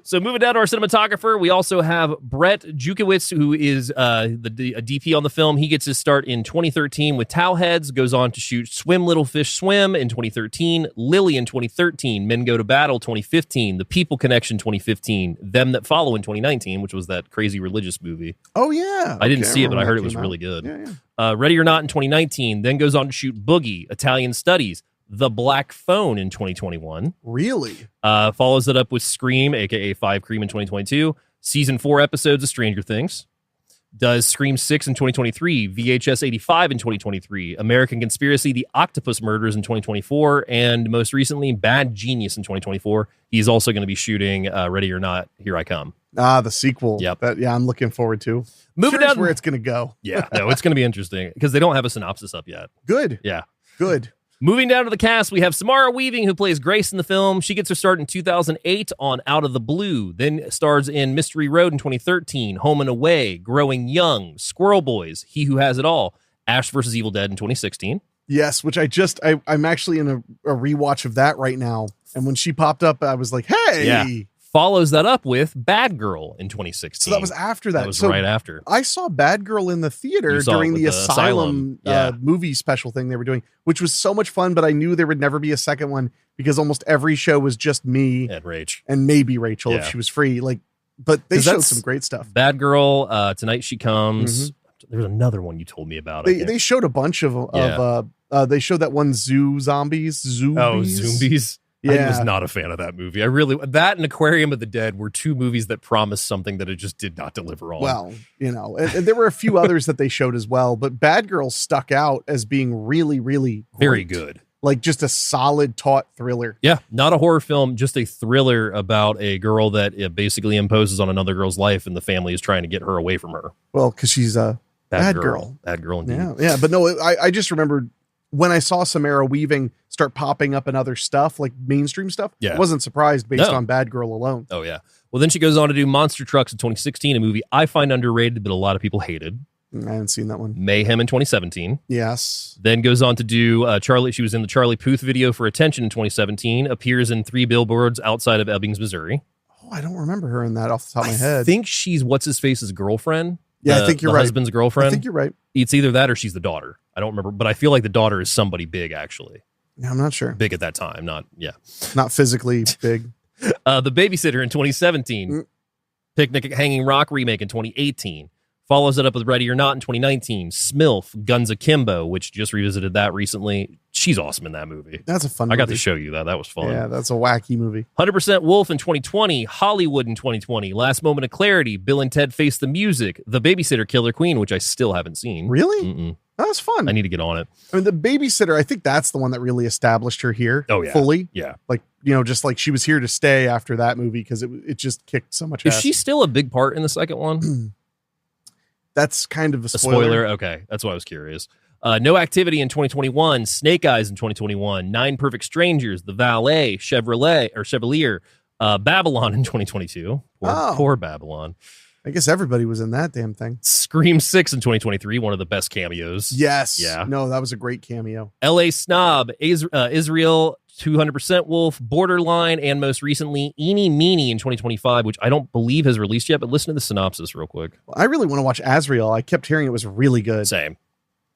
So moving down to our cinematographer, we also have Brett Jukowitz, who is a DP on the film. He gets his start in 2013 with Towelheads, goes on to shoot Swim Little Fish Swim in 2013, Lily in 2013, Men Go to Battle 2015, The People Connection 2015, Them That Follow in 2019, which was that crazy religious movie. Oh, yeah. I didn't see it, but I heard it remember was that really came out. good. Yeah. Ready or Not in 2019, then goes on to shoot Boogie, Italian Studies, The Black Phone in 2021. Really? Follows it up with Scream, aka 5 Cream in 2022. Season 4 episodes of Stranger Things. Does Scream 6 in 2023. VHS 85 in 2023. American Conspiracy, The Octopus Murders in 2024. And most recently, Bad Genius in 2024. He's also going to be shooting Ready or Not, Here I Come. The sequel. Yep. I'm looking forward to. Moving Curious down where it's going to go. Yeah, no, it's going to be interesting because they don't have a synopsis up yet. Good. Yeah. Good. Moving down to the cast, we have Samara Weaving, who plays Grace in the film. She gets her start in 2008 on Out of the Blue, then stars in Mystery Road in 2013, Home and Away, Growing Young, Squirrel Boys, He Who Has It All, Ash vs. Evil Dead in 2016. Yes, which I'm actually in a rewatch of that right now. And when she popped up, I was like, hey. Yeah. Follows that up with Bad Girl in 2016. So that was after that. That was so right after. I saw Bad Girl in the theater You saw during it with the the Asylum Asylum. movie special thing they were doing, which was so much fun, but I knew there would never be a second one because almost every show was just me And Rach. and maybe Rachel if Yeah. she was free. But they 'Cause showed that's- some great stuff. Bad Girl, Tonight She Comes. There's another one you told me about. They showed a bunch of they showed that one Zombies. Oh, Zombies. I Yeah. was not a fan of that movie. That and Aquarium of the Dead were 2 movies that promised something that it just did not deliver on. Well, and there were a few others that they showed as well, but Bad Girl stuck out as being really, really very great. good. Like just a solid taut thriller. Yeah, not a horror film, just a thriller about a girl that basically imposes on another girl's life, and the family is trying to get her away from her. Well, because she's a bad girl. Bad girl, indeed. Yeah. But no, I just remembered when I saw Samara Weaving start popping up in other stuff, like mainstream stuff. Yeah. I wasn't surprised based No. on Bad Girl alone. Oh, yeah. Well, then she goes on to do Monster Trucks in 2016, a movie I find underrated, but a lot of people hated. I haven't seen that one. Mayhem in 2017. Yes. Then goes on to do Charlie. She was in the Charlie Puth video for Attention in 2017. Appears in 3 billboards outside of Ebbings, Missouri. Oh, I don't remember her in that off the top of my I head. think she's what's-his-face's girlfriend. Yeah, I think you're the right. husband's girlfriend. I think you're right. It's either that or she's the daughter. I don't remember, but I feel like the daughter is somebody big, actually. Yeah, I'm not sure. Big at that time, not, yeah. Not physically big. The Babysitter in 2017. Mm. Picnic at Hanging Rock remake in 2018. Follows it up with Ready or Not in 2019. Smilf, Guns Akimbo, which just revisited that recently. She's awesome in that movie. That's a fun movie. I got to show you that. That was fun. Yeah, that's a wacky movie. 100% Wolf in 2020. Hollywood in 2020. Last Moment of Clarity. Bill and Ted Face the Music. The Babysitter Killer Queen, which I still haven't seen. Really? Mm-mm. That was fun. I need to get on it. I mean, The Babysitter, I think that's the one that really established her here. Oh, yeah. Fully. Yeah. Like, just like she was here to stay after that movie because it just kicked so much Is ass. she still a big part in the second one? That's kind of a A spoiler. spoiler? Okay. That's why I was curious. No Activity in 2021. Snake Eyes in 2021. Nine Perfect Strangers. The Valet. Chevalier. Babylon in 2022. Poor Babylon. I guess everybody was in that damn thing. Scream 6 in 2023. One of the best cameos. Yes. Yeah. No, that was a great cameo. LA Snob. Israel. 200% Wolf, Borderline, and most recently, Eeny Meeny in 2025, which I don't believe has released yet, but listen to the synopsis real quick. Well, I really want to watch Azrael. I kept hearing it was really good. Same.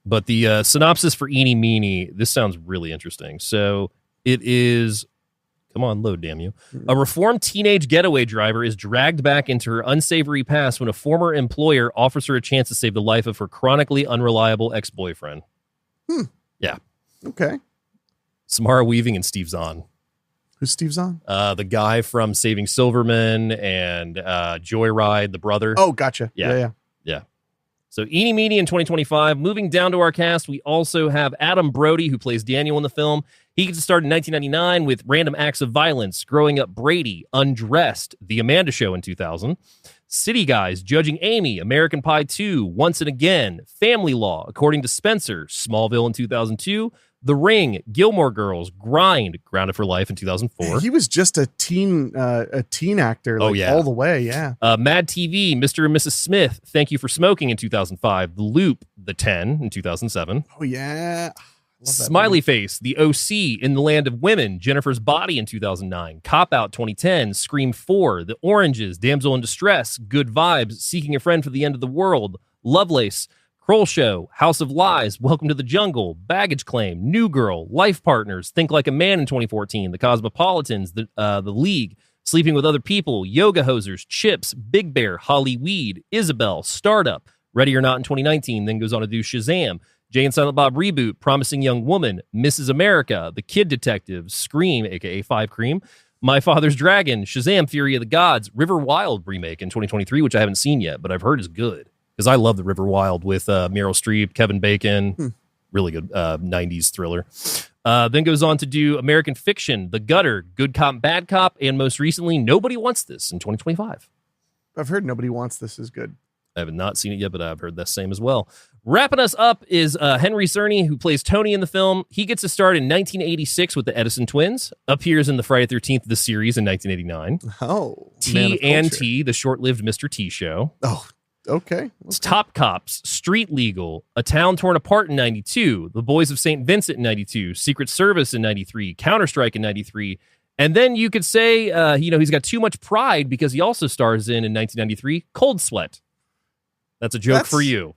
But the synopsis for Eeny Meeny, this sounds really interesting. So it is, come on, load, damn you. A reformed teenage getaway driver is dragged back into her unsavory past when a former employer offers her a chance to save the life of her chronically unreliable ex-boyfriend. Yeah. Okay. Samara Weaving and Steve Zahn. Who's Steve Zahn? The guy from Saving Silverman and Joyride, the brother. Oh, gotcha. Yeah. So Eeny Meeny in 2025. Moving down to our cast, we also have Adam Brody, who plays Daniel in the film. He gets to start in 1999 with Random Acts of Violence, Growing Up Brady, Undressed, The Amanda Show in 2000. City Guys, Judging Amy, American Pie 2, Once and Again, Family Law, According to Spencer, Smallville in 2002, The Ring, Gilmore Girls, Grind, Grounded for Life in 2004. He was just a teen actor, all the way. Yeah. Mad TV, Mr. and Mrs. Smith, Thank You for Smoking in 2005. The Loop, The 10 in 2007. Oh yeah. Smiley Face, The OC, In the Land of Women, Jennifer's Body in 2009. Cop Out 2010, Scream 4, The Oranges, Damsel in Distress, Good Vibes, Seeking a Friend for the End of the World, Lovelace, Kroll Show, House of Lies, Welcome to the Jungle, Baggage Claim, New Girl, Life Partners, Think Like a Man in 2014, The Cosmopolitans, The League, Sleeping with Other People, Yoga Hosers, Chips, Big Bear, Holly Weed, Isabel, Startup, Ready or Not in 2019, then goes on to do Shazam, Jay and Silent Bob Reboot, Promising Young Woman, Mrs. America, The Kid Detective, Scream, aka Five Cream, My Father's Dragon, Shazam, Fury of the Gods, River Wild remake in 2023, which I haven't seen yet, but I've heard is good. Because I love the River Wild with Meryl Streep, Kevin Bacon. Really good 90s thriller. Then goes on to do American Fiction, The Gutter, Good Cop, Bad Cop, and most recently, Nobody Wants This in 2025. I've heard Nobody Wants This is good. I have not seen it yet, but I've heard that same as well. Wrapping us up is Henry Czerny, who plays Tony in the film. He gets to start in 1986 with the Edison twins, appears in the Friday 13th, the series in 1989. Oh, T&T, the short-lived Mr. T show. Oh, okay. It's Top Cops, Street Legal, A Town Torn Apart in 92, The Boys of St. Vincent in 92, Secret Service in 93, Counter-Strike in 93. And then you could say, he's got too much pride because he also stars in 1993, Cold Sweat. That's a joke for you.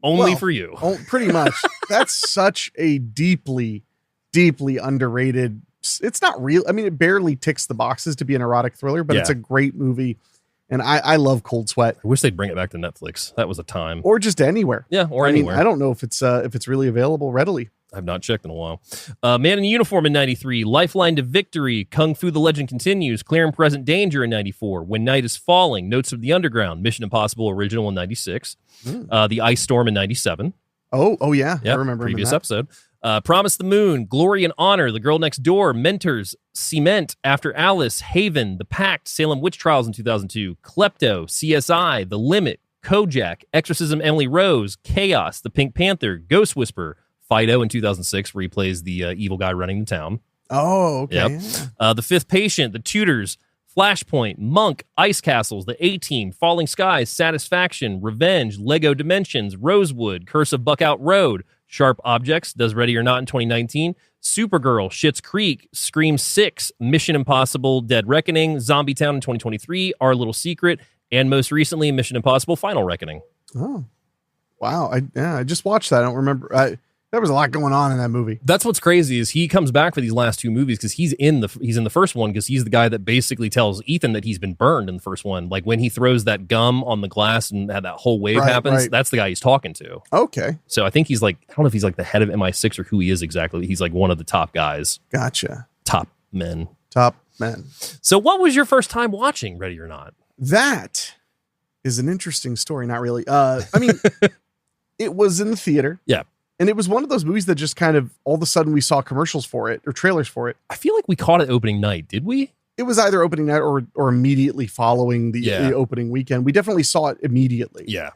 Only for you. Pretty much. That's such a deeply, deeply underrated. It's not real. I mean, it barely ticks the boxes to be an erotic thriller, but it's a great movie. And I love Cold Sweat. I wish they'd bring it back to Netflix. That was a time. Or just anywhere. Yeah, or anywhere. I don't know if it's really available readily. I've not checked in a while. Man in Uniform in 93, Lifeline to Victory, Kung Fu The Legend Continues, Clear and Present Danger in 94, When Night is Falling, Notes of the Underground, Mission Impossible Original in 96, The Ice Storm in 97. Oh yeah. Yep, I remember previous episode. Promise the Moon, Glory and Honor, The Girl Next Door, Mentors, Cement, After Alice, Haven, The Pact, Salem Witch Trials in 2002, Klepto, CSI, The Limit, Kojak, Exorcism Emily Rose, Chaos, The Pink Panther, Ghost Whisperer, Fido in 2006, where he plays the evil guy running the town. Oh, okay. Yep. Yeah. The Fifth Patient, The Tudors, Flashpoint, Monk, Ice Castles, The A-Team, Falling Skies, Satisfaction, Revenge, Lego Dimensions, Rosewood, Curse of Buckout Road, Sharp Objects, Does Ready or Not in 2019, Supergirl, Schitt's Creek, Scream 6, Mission Impossible, Dead Reckoning, Zombie Town in 2023, Our Little Secret, and most recently, Mission Impossible, Final Reckoning. Oh, wow. I just watched that. I don't remember. There was a lot going on in that movie. That's what's crazy is he comes back for these last two movies because he's in the first one because he's the guy that basically tells Ethan that he's been burned in the first one. Like when he throws that gum on the glass and that whole wave happens, that's the guy he's talking to. Okay. So I think he's like, I don't know if he's like the head of MI6 or who he is exactly. He's like one of the top guys. Gotcha. Top men. So what was your first time watching Ready or Not? That is an interesting story. Not really. I mean, it was in the theater. Yeah. And it was one of those movies that just kind of all of a sudden we saw commercials for it or trailers for it. I feel like we caught it opening night. Did we? It was either opening night or immediately following the opening weekend. We definitely saw it immediately. Yeah.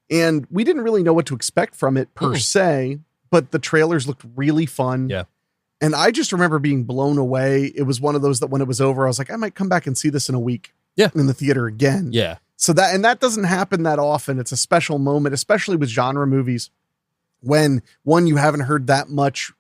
And we didn't really know what to expect from it per se, but the trailers looked really fun. Yeah. And I just remember being blown away. It was one of those that when it was over, I was like, I might come back and see this in a week. Yeah. In the theater again. Yeah. So that doesn't happen that often. It's a special moment, especially with genre movies. When one, you haven't heard that much,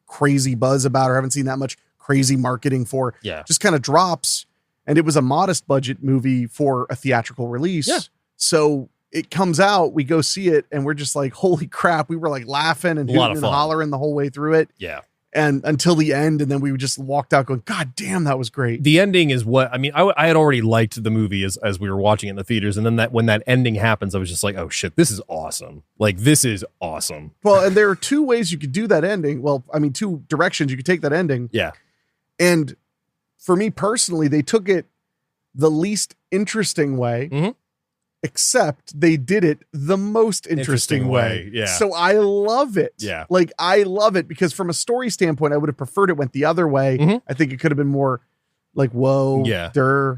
crazy buzz about or haven't seen that much crazy marketing for, just kind of drops. And it was a modest budget movie for a theatrical release. Yeah. So it comes out, we go see it, and we're just like, holy crap. We were like laughing and hooting and hollering the whole way through it. Yeah. And until the end, and then we just walked out going, God damn, that was great. The ending is what, I mean, I had already liked the movie as we were watching it in the theaters. And then when that ending happens, I was just like, oh shit, this is awesome. Like, this is awesome. Well, and there are two ways you could do that ending. Well, I mean, two directions you could take that ending. Yeah. And for me personally, they took it the least interesting way, except they did it the most interesting way. Yeah. So I love it. Yeah. Like, I love it because from a story standpoint, I would have preferred it went the other way. I think it could have been more like, whoa,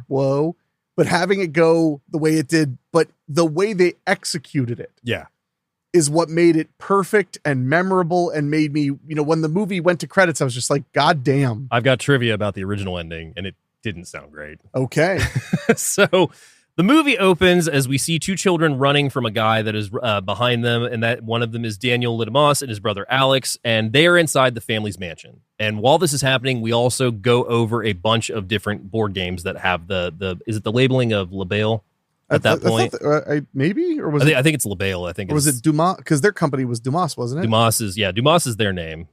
whoa. But having it go the way it did, but the way they executed it. Yeah. Is what made it perfect and memorable and made me, when the movie went to credits, I was just like, God damn. I've got trivia about the original ending and it didn't sound great. Okay. So the movie opens as we see two children running from a guy that is behind them, and that one of them is Daniel Lidemos and his brother Alex, and they are inside the family's mansion. And while this is happening, we also go over a bunch of different board games that have is it the labeling of Labelle at that point? Maybe, or I think it's Labelle. I think was it Dumas? Because their company was Dumas, wasn't it? Dumas is their name.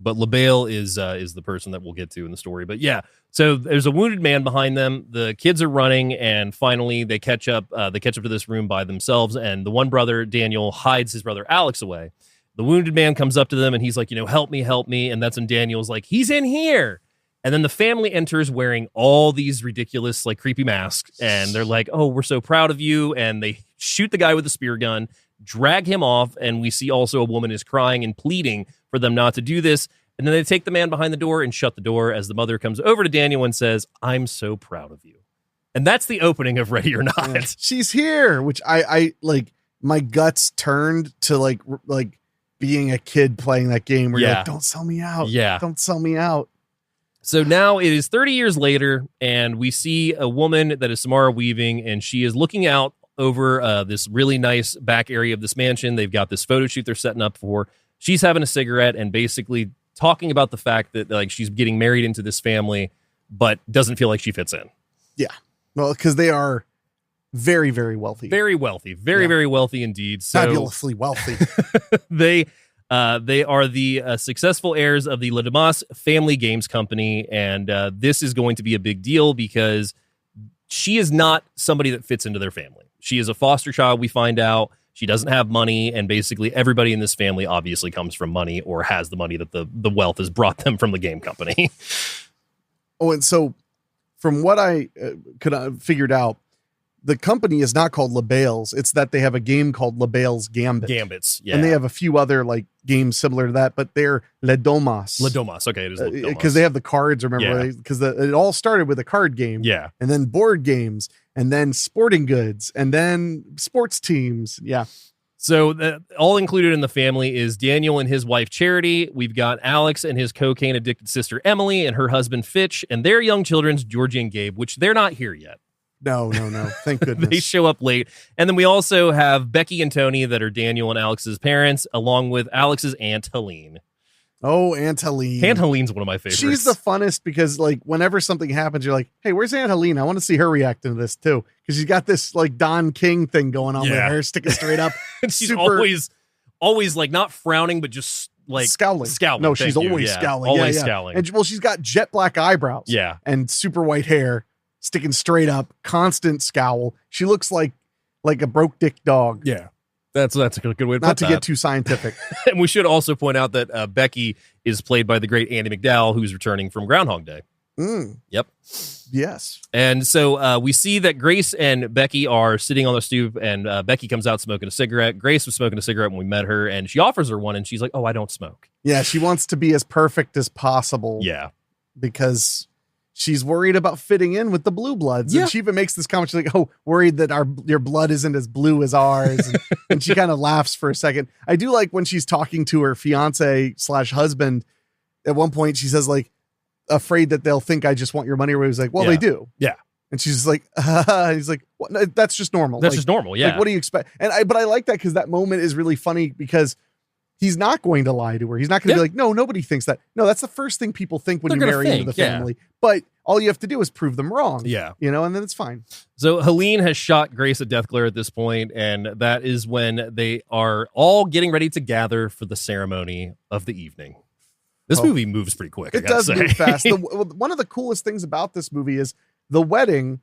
But Labelle is the person that we'll get to in the story. But yeah, so there's a wounded man behind them. The kids are running, and finally they catch up. They catch up to this room by themselves, and the one brother, Daniel, hides his brother Alex away. The wounded man comes up to them, and he's like, help me. And that's when Daniel's like, he's in here. And then the family enters wearing all these ridiculous, like, creepy masks, and they're like, oh, we're so proud of you. And they shoot the guy with the spear gun, drag him off, and we see also a woman is crying and pleading for them not to do this. And then they take the man behind the door and shut the door as the mother comes over to Daniel and says, I'm so proud of you. And that's the opening of Ready or Not. Yeah. She's here, which I like, my guts turned to like being a kid playing that game where you're like, don't sell me out. Yeah. Don't sell me out. So now it is 30 years later, and we see a woman that is Samara Weaving, and she is looking out over this really nice back area of this mansion. They've got this photo shoot they're setting up for. She's having a cigarette and basically talking about the fact that like she's getting married into this family, but doesn't feel like she fits in. Yeah. Well, because they are very, very wealthy. Very wealthy. Very wealthy indeed. So fabulously wealthy. They are the successful heirs of the Lidemos family games company, and this is going to be a big deal because she is not somebody that fits into their family. She is a foster child, we find out. She doesn't have money, and basically everybody in this family obviously comes from money or has the money that the wealth has brought them from the game company. Oh, and so from what I could have figured out, the company is not called Labelle's. It's that they have a game called Labelle's Gambit. Gambits, yeah. And they have a few other like games similar to that, but they're Lidemos. Lidemos, okay, it is Lidemos. Because they have the cards, remember? Because it all started with a card game. Yeah. And then board games, and then sporting goods, and then sports teams. Yeah. So all included in the family is Daniel and his wife, Czerny. We've got Alex and his cocaine-addicted sister, Emily, and her husband, Fitch, and their young children, Georgie and Gabe, which they're not here yet. No. Thank goodness. They show up late. And then we also have Becky and Tony that are Daniel and Alex's parents, along with Alex's Aunt Helene. Oh, Aunt Helene. Aunt Helene's one of my favorites. She's the funnest because, like, whenever something happens, you're like, hey, where's Aunt Helene? I want to see her reacting to this, too. Because she's got this, like, Don King thing going on with her hair sticking straight up. And she's always like not frowning, but just like scowling. No, she's Thank you. always Yeah, scowling. Always yeah. scowling. And well, she's got jet black eyebrows. Yeah. And super white hair sticking straight up, constant scowl. She looks like a broke dick dog. Yeah. That's a good way to put Not to that. get too scientific. And we should also point out that Becky is played by the great Andie MacDowell, who's returning from Groundhog Day. Yep. Yes. And so we see that Grace and Becky are sitting on the stoop, and Becky comes out smoking a cigarette. Grace was smoking a cigarette when we met her, and she offers her one, and she's like, "Oh, I don't smoke." Yeah, she wants to be as perfect as possible. Yeah. Because she's worried about fitting in with the blue bloods. Yeah. And she even makes this comment. She's like, "Oh, worried that your blood isn't as blue as ours." And she kind of laughs for a second. I do like when she's talking to her fiance/husband. At one point, she says, like, afraid that they'll think I just want your money. Or he's like, well, they do. Yeah. And she's just like, he's like, what? No, that's just normal. That's Like, just normal. Yeah. Like, what do you expect? But I like that because that moment is really funny because he's not going to lie to her. He's not going to be like, no, nobody thinks that. No, that's the first thing people think when They're you gonna marry into think, the yeah. family. But all you have to do is prove them wrong. Yeah. And then it's fine. So Helene has shot Grace a death glare at this point, and that is when they are all getting ready to gather for the ceremony of the evening. This movie moves pretty quick. It does move fast. One of the coolest things about this movie is the wedding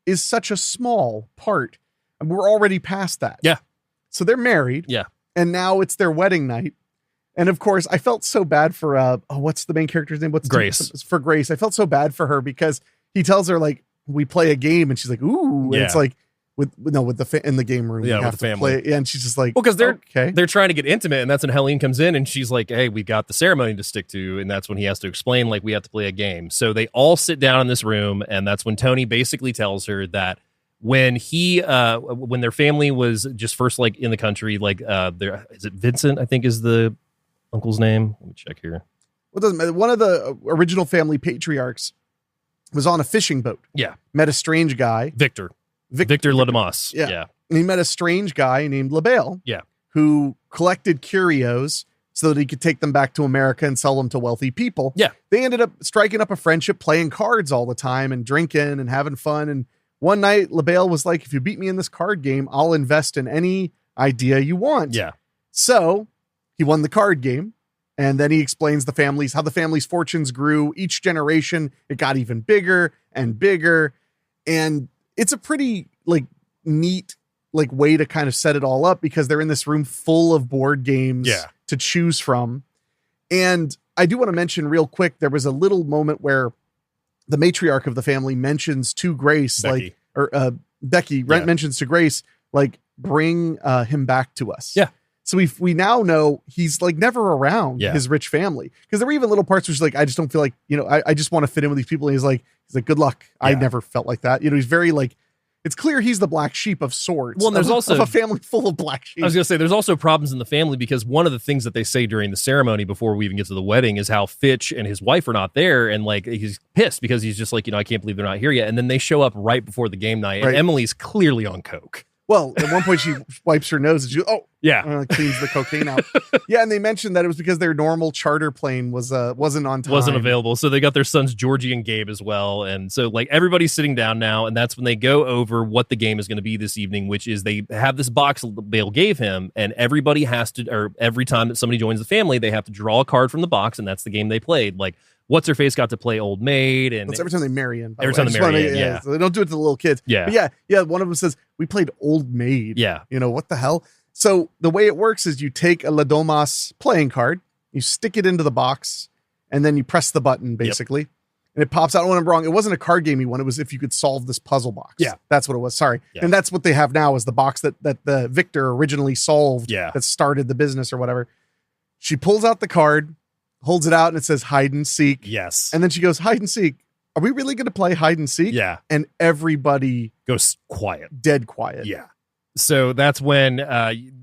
is such a small part. And we're already past that. Yeah. So they're married. Yeah. And now it's their wedding night. And of course, I felt so bad for what's the main character's name? What's Grace. For Grace. I felt so bad for her because he tells her, like, we play a game, and she's like, ooh. And it's like in the game room. Yeah, we with have the to family. play. And she's just like, well, because okay. they're trying to get intimate, and that's when Helene comes in, and she's like, hey, we got the ceremony to stick to, and that's when he has to explain, like, we have to play a game. So they all sit down in this room, and that's when Tony basically tells her that when when their family was just first, like, in the country, like, is it Vincent, I think is the uncle's name? Let me check here. Well, it doesn't matter. One of the original family patriarchs was on a fishing boat. Yeah. Met a strange guy. Victor Ledemas. Yeah. And he met a strange guy named LaBelle. Yeah. Who collected curios so that he could take them back to America and sell them to wealthy people. Yeah. They ended up striking up a friendship, playing cards all the time and drinking and having fun. And one night, LaBelle was like, if you beat me in this card game, I'll invest in any idea you want. Yeah. So he won the card game. And then he explains how the family's fortunes grew. Each generation, it got even bigger and bigger. And it's a pretty, like, neat, like, way to kind of set it all up because they're in this room full of board games to choose from. And I do want to mention real quick, there was a little moment where the matriarch of the family mentions to Grace, Becky mentions to Grace, like, bring him back to us. Yeah. So we now know he's, like, never around his rich family. Because there were even little parts where she's like, I just don't feel like, I just want to fit in with these people. And he's like, good luck. Yeah. I never felt like that. He's very, like, it's clear he's the black sheep of sorts. Well, and there's also a family full of black sheep. I was going to say, there's also problems in the family because one of the things that they say during the ceremony before we even get to the wedding is how Fitch and his wife are not there. And, like, he's pissed because he's just like, I can't believe they're not here yet. And then they show up right before the game night. And Emily's clearly on coke. Well, at one point she wipes her nose and she cleans the cocaine out. Yeah, and they mentioned that it was because their normal charter plane wasn't on time. Wasn't available. So they got their sons Georgie and Gabe as well. And so, like, everybody's sitting down now, and that's when they go over what the game is going to be this evening, which is they have this box Bale gave him, and everybody has to, or every time that somebody joins the family, they have to draw a card from the box, and that's the game they played. Like, What's her face got to play Old Maid, and that's every time they marry in. Every time they marry in, yeah. So they don't do it to the little kids. Yeah, but yeah. One of them says we played Old Maid. Yeah, what the hell? So the way it works is you take a La Domas playing card, you stick it into the box, and then you press the button basically, and it pops out. When I'm wrong, it wasn't a card game you won. It was if you could solve this puzzle box. Yeah, that's what it was. Sorry, and that's what they have now is the box that the victor originally solved. Yeah, that started the business or whatever. She pulls out the card, holds it out, and it says hide and seek. Yes. And then she goes, hide and seek. Are we really going to play hide and seek? Yeah. And everybody goes quiet. Dead quiet. Yeah. So that's when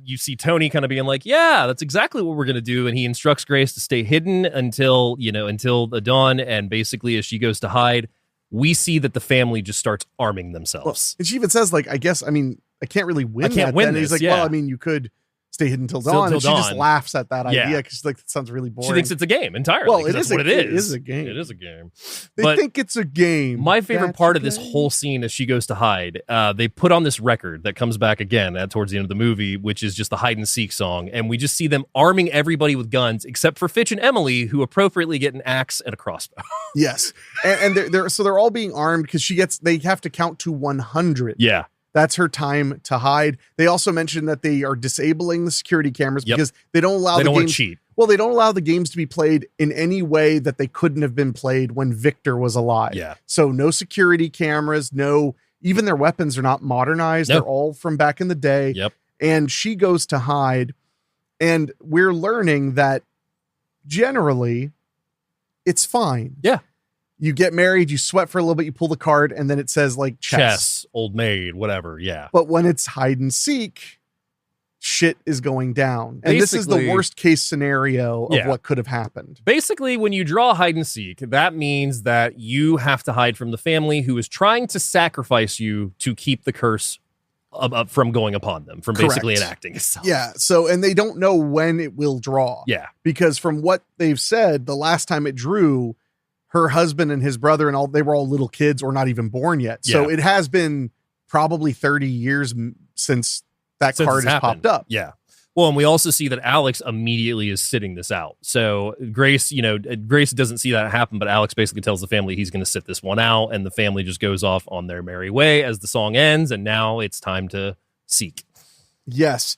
you see Tony kind of being like, yeah, that's exactly what we're going to do. And he instructs Grace to stay hidden until the dawn. And basically, as she goes to hide, we see that the family just starts arming themselves. Well, and she even says, like, I can't really win. I can't win then. this. And he's like, well, I mean, you could Stay Hidden Till Till Dawn. And she just dawn. laughs at that Yeah. idea because she's like, that sounds really boring. She thinks it's a game entirely. Well, 'cause it that's is what a- it it is. is a game. It is a game. They But think it's a game. my favorite That's part a of this game. whole scene as she goes to hide, they put on this record that comes back again towards the end of the movie, which is just the hide and seek song. And we just see them arming everybody with guns, except for Fitch and Emily, who appropriately get an axe and a crossbow. Yes. And they're all being armed because they have to count to 100. Yeah. That's her time to hide. They also mentioned that they are disabling the security cameras Yep. because they don't allow They the don't want games. to cheat. Well, they don't allow the games to be played in any way that they couldn't have been played when Victor was alive. Yeah. So no security cameras, even their weapons are not modernized. No. They're all from back in the day. Yep. And she goes to hide. And we're learning that generally it's fine. Yeah. You get married, you sweat for a little bit, you pull the card, and then it says like Chess, old maid, whatever. Yeah. But when it's hide and seek, shit is going down. And this is the Basically- worst case scenario of Yeah. what could have happened. Basically, when you draw hide and seek, that means that you have to hide from the family who is trying to sacrifice you to keep the curse from going upon them, from basically Correct. enacting itself. Yeah. So, and they don't know when it will draw. Yeah. Because from what they've said, the last time it drew, her husband and his brother and all, they were all little kids or not even born yet. So Yeah. it has been probably 30 years since that Since card it's has happened. popped up. Yeah. Well, and we also see that Alex immediately is sitting this out. So Grace doesn't see that happen, but Alex basically tells the family he's going to sit this one out, and the family just goes off on their merry way as the song ends, and now it's time to seek. Yes.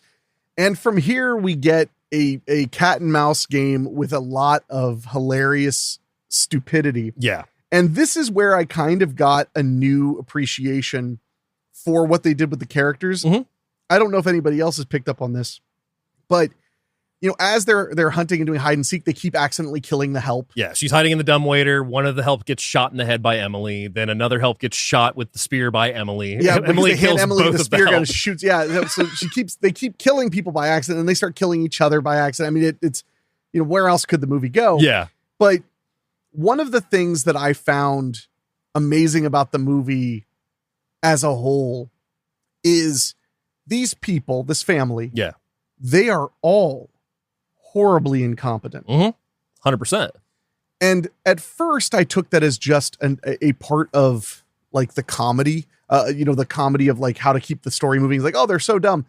And from here, we get a cat and mouse game with a lot of hilarious stupidity. Yeah. And this is where I kind of got a new appreciation for what they did with the characters. Mhm. I don't know if anybody else has picked up on this, but as they're hunting and doing hide and seek, they keep accidentally killing the help. Yeah, she's hiding in the dumbwaiter. One of the help gets shot in the head by Emily. Then another help gets shot with the spear by Emily. Yeah, because Emily they hand kills Emily both the of spear gun help. and shoots. Yeah, so they keep killing people by accident, and they start killing each other by accident. I mean, it's where else could the movie go? Yeah, But one of the things that I found amazing about the movie as a whole is these people, this family, yeah, they are all horribly incompetent. 100%. And at first I took that as just a part of like the comedy, the comedy of like how to keep the story moving. It's like, oh, they're so dumb.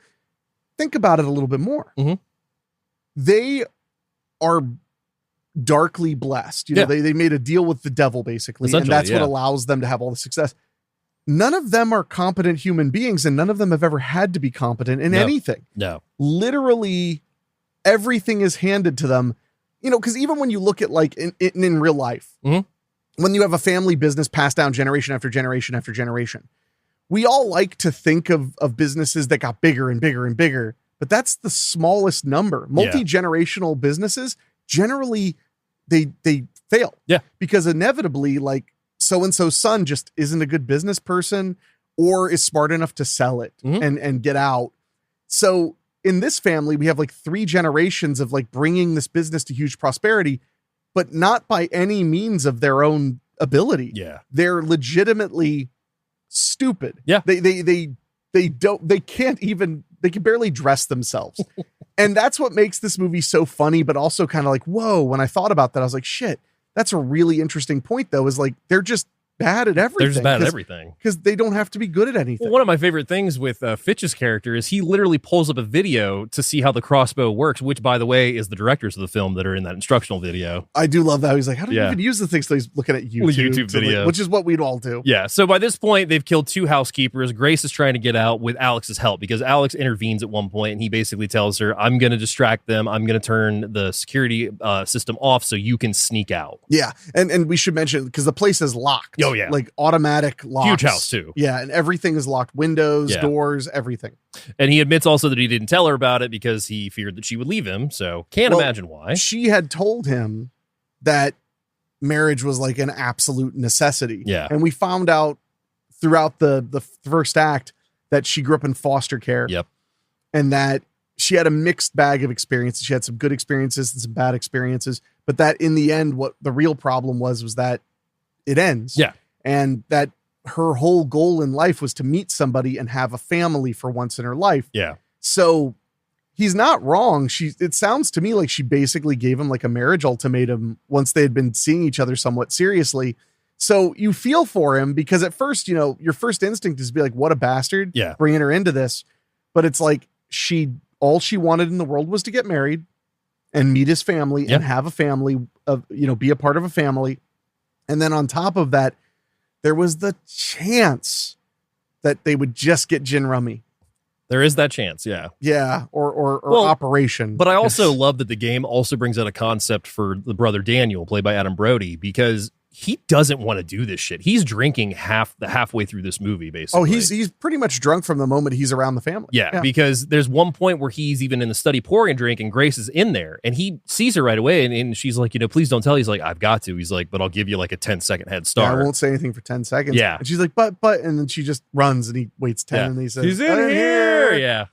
Think about it a little bit more. Mhm. They are darkly blessed. Yeah. They made a deal with the devil basically. And Essentially, that's what yeah. allows them to have all the success. None of them are competent human beings, and none of them have ever had to be competent in No. anything. No. Literally everything is handed to them, because even when you look at like in real life, Mhm. when you have a family business passed down generation after generation after generation, we all like to think of businesses that got bigger and bigger and bigger, but that's the smallest number. Multi-generational businesses, generally they fail. Yeah. Because inevitably, like, so-and-so's son just isn't a good business person or is smart enough to sell it Mhm. and get out. So in this family, we have like 3 generations of like bringing this business to huge prosperity, but not by any means of their own ability. Yeah. They're legitimately stupid. Yeah. They can barely dress themselves. And that's what makes this movie so funny, but also kind of like, whoa, when I thought about that, I was like, shit, that's a really interesting point though, is like, they're just bad at everything. They're just bad at everything. Because they don't have to be good at anything. Well, one of my favorite things with Fitch's character is he literally pulls up a video to see how the crossbow works, which, by the way, is the directors of the film that are in that instructional video. I do love that. He's like, how do you Yeah. even use the thing? So he's looking at YouTube video. which is what we'd all do. Yeah. So by this point, they've killed 2 housekeepers. Grace is trying to get out with Alex's help because Alex intervenes at one point and he basically tells her, I'm going to distract them. I'm going to turn the security system off so you can sneak out. Yeah. And we should mention, because the place is locked. Oh, yeah. Like automatic locks. Huge house, too. Yeah. And everything is locked. Windows, Yeah. doors, everything. And he admits also that he didn't tell her about it because he feared that she would leave him. So can't Well, imagine why. She had told him that marriage was like an absolute necessity. Yeah. And we found out throughout the first act that she grew up in foster care. Yep. And that she had a mixed bag of experiences. She had some good experiences and some bad experiences, but that in the end, what the real problem was that it ends. Yeah. And that her whole goal in life was to meet somebody and have a family for once in her life. Yeah. So he's not wrong. It sounds to me like she basically gave him like a marriage ultimatum once they had been seeing each other somewhat seriously. So you feel for him because at first, your first instinct is to be like, what a bastard, bringing her into this. But it's like all she wanted in the world was to get married and meet his family and have a family be a part of a family. And then on top of that, there was the chance that they would just get gin rummy. There is that chance, yeah. Yeah, or Operation. But I also love that the game also brings out a concept for the brother Daniel, played by Adam Brody, because he doesn't want to do this shit. He's drinking halfway through this movie, basically. Oh, he's pretty much drunk from the moment he's around the family. Yeah, because there's one point where he's even in the study pouring a drink, and Grace is in there, and he sees her right away, and she's like, please don't tell. He's like, I've got to. He's like, but I'll give you like a 10-second head start. Yeah, I won't say anything for 10 seconds. Yeah. And she's like, but, and then she just runs, and he waits 10, and he says, he's in here. Yeah.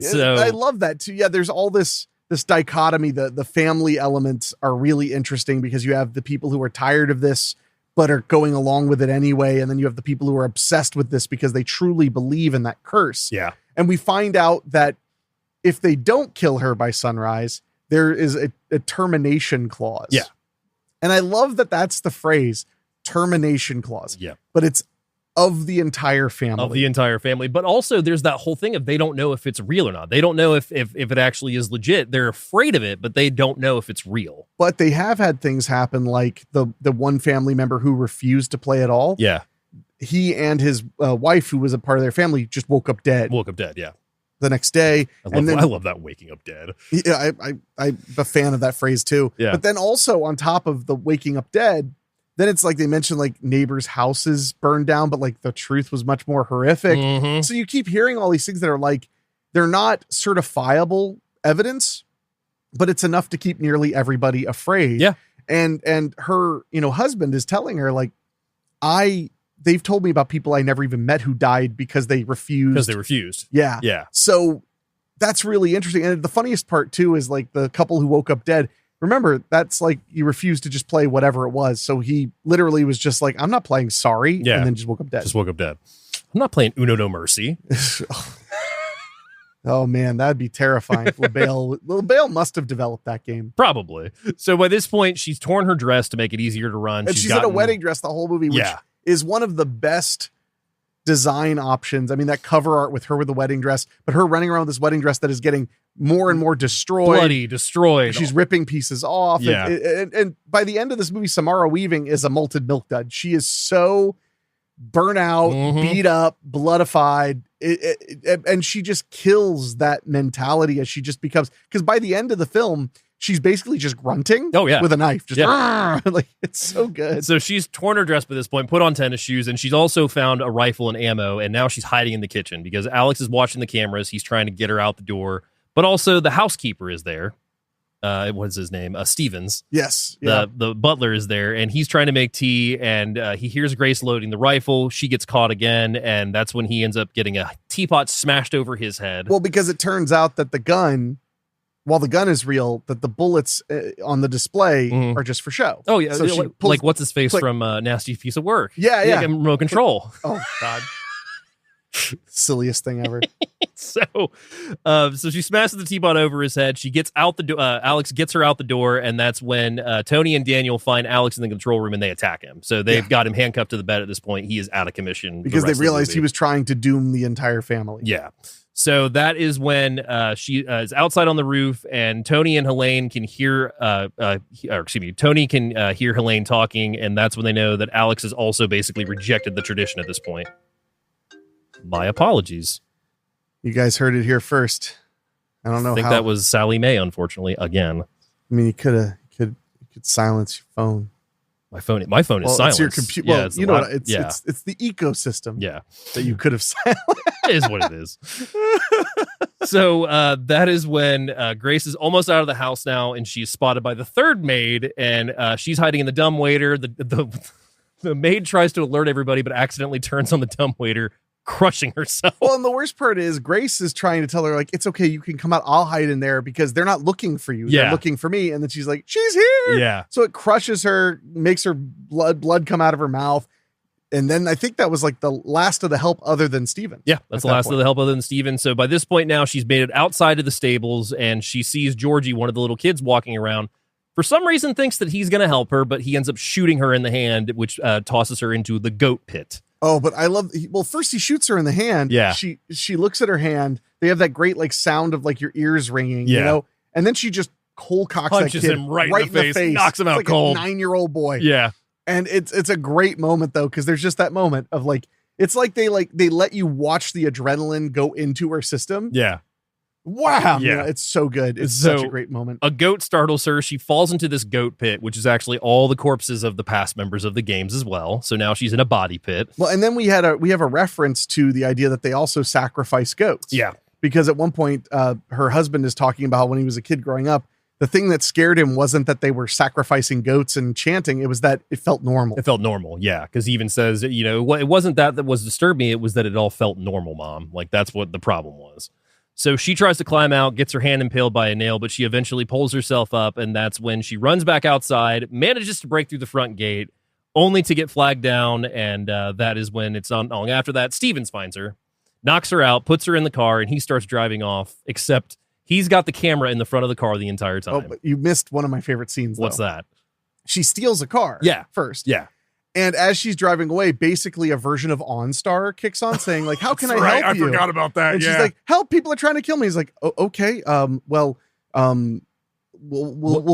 So I love that too. Yeah, there's all this dichotomy. The family elements are really interesting because you have the people who are tired of this but are going along with it anyway, and then you have the people who are obsessed with this because they truly believe in that curse. Yeah. And we find out that if they don't kill her by sunrise, there is a termination clause. Yeah. And I love that that's the phrase, termination clause. Yeah. But it's of the entire family. Of the entire family. But also there's that whole thing of they don't know if it's real or not. They don't know if it actually is legit. They're afraid of it, but they don't know if it's real. But they have had things happen like the one family member who refused to play at all. Yeah. He and his wife, who was a part of their family, just woke up dead. Yeah. The next day. I love that waking up dead. Yeah, I'm a fan of that phrase too. Yeah. But then also on top of the waking up dead, then it's like they mentioned like neighbors' houses burned down, but like the truth was much more horrific. Mm-hmm. So you keep hearing all these things that are like, they're not certifiable evidence, but it's enough to keep nearly everybody afraid. Yeah. And her, husband is telling her like, they've told me about people I never even met who died because they refused. Yeah. Yeah. So that's really interesting. And the funniest part too is like the couple who woke up dead. Remember, that's like you refused to just play whatever it was. So he literally was just like, I'm not playing sorry. Yeah. And then just woke up dead. I'm not playing Uno No Mercy. Oh man, that'd be terrifying. LaBelle must have developed that game. Probably. So by this point, she's torn her dress to make it easier to run. And she's in a wedding dress the whole movie, which is one of the best design options. I mean, that cover art with her with the wedding dress, but her running around with this wedding dress that is getting more and more destroyed. She's ripping pieces off. Yeah. And by the end of this movie, Samara Weaving is a malted milk dud. She is so burnt out, beat up, bloodified. And she just kills that mentality as she just becomes, because by the end of the film, she's basically just grunting with a knife. Just like, it's so good. So she's torn her dress by this point, put on tennis shoes, and she's also found a rifle and ammo, and now she's hiding in the kitchen because Alex is watching the cameras. He's trying to get her out the door, but also the housekeeper is there. What's his name? Stevens. Yes. The butler is there, and he's trying to make tea, and he hears Grace loading the rifle. She gets caught again, and that's when he ends up getting a teapot smashed over his head. Well, because it turns out that the gun, while the gun is real, that the bullets on the display are just for show. Oh, yeah. So like what's his face from Nasty Piece of Work? Yeah. Remote control. Oh, God. Silliest thing ever. So she smashes the teapot over his head. She gets out the door. Alex gets her out the door, and that's when Tony and Daniel find Alex in the control room and they attack him. So they've got him handcuffed to the bed at this point. He is out of commission because they realized he was trying to doom the entire family. Yeah. So that is when she is outside on the roof, and Tony and Helene can hear, Tony can hear Helene talking, and that's when they know that Alex has also basically rejected the tradition at this point. My apologies. You guys heard it here first. I don't know. I think that was Sally Mae, unfortunately, again. I mean, you could silence your phone. My phone is silenced. It's your computer. Yeah, well, you know, it's the ecosystem. Yeah, that you could have silenced. It is what it is. So that is when Grace is almost out of the house now, and she's spotted by the third maid, and she's hiding in the dumbwaiter. The maid tries to alert everybody, but accidentally turns on the dumbwaiter, crushing herself. Well, and the worst part is Grace is trying to tell her, like, it's okay, you can come out, I'll hide in there because they're not looking for you. They're looking for me. And then she's like, she's here. Yeah. So it crushes her, makes her blood come out of her mouth. And then I think that was like the last of the help other than Steven. Yeah, that's the last of the help other than Steven. So by this point now, she's made it outside of the stables and she sees Georgie, one of the little kids, walking around. For some reason, thinks that he's going to help her, but he ends up shooting her in the hand, which tosses her into the goat pit. Oh, but I love, well, first he shoots her in the hand. Yeah. She looks at her hand. They have that great like sound of like your ears ringing, you know? And then she just cold cocks punches that kid him right in the face, knocks him out like cold. A 9-year-old boy. Yeah. And it's a great moment though, because there's just that moment of like, it's like they let you watch the adrenaline go into her system. Yeah. Wow. Yeah. It's so good. It's such a great moment. A goat startles her. She falls into this goat pit, which is actually all the corpses of the past members of the games as well. So now she's in a body pit. Well, and then we have a reference to the idea that they also sacrifice goats. Yeah. Because at one point, her husband is talking about how when he was a kid growing up, the thing that scared him wasn't that they were sacrificing goats and chanting. It was that it felt normal. It felt normal. Yeah. Because he even says, you know, it wasn't that was disturbing. It was that it all felt normal, Mom. Like that's what the problem was. So she tries to climb out, gets her hand impaled by a nail, but she eventually pulls herself up. And that's when she runs back outside, manages to break through the front gate, only to get flagged down. And that is when it's not long after that, Stevens finds her, knocks her out, puts her in the car, and he starts driving off, except he's got the camera in the front of the car the entire time. Oh, but you missed one of my favorite scenes. What's that? She steals a car. Yeah. First. Yeah. And as she's driving away, basically a version of OnStar kicks on saying like, how can I help you? I forgot about that. And she's like, help, people are trying to kill me. He's like, oh, okay. We'll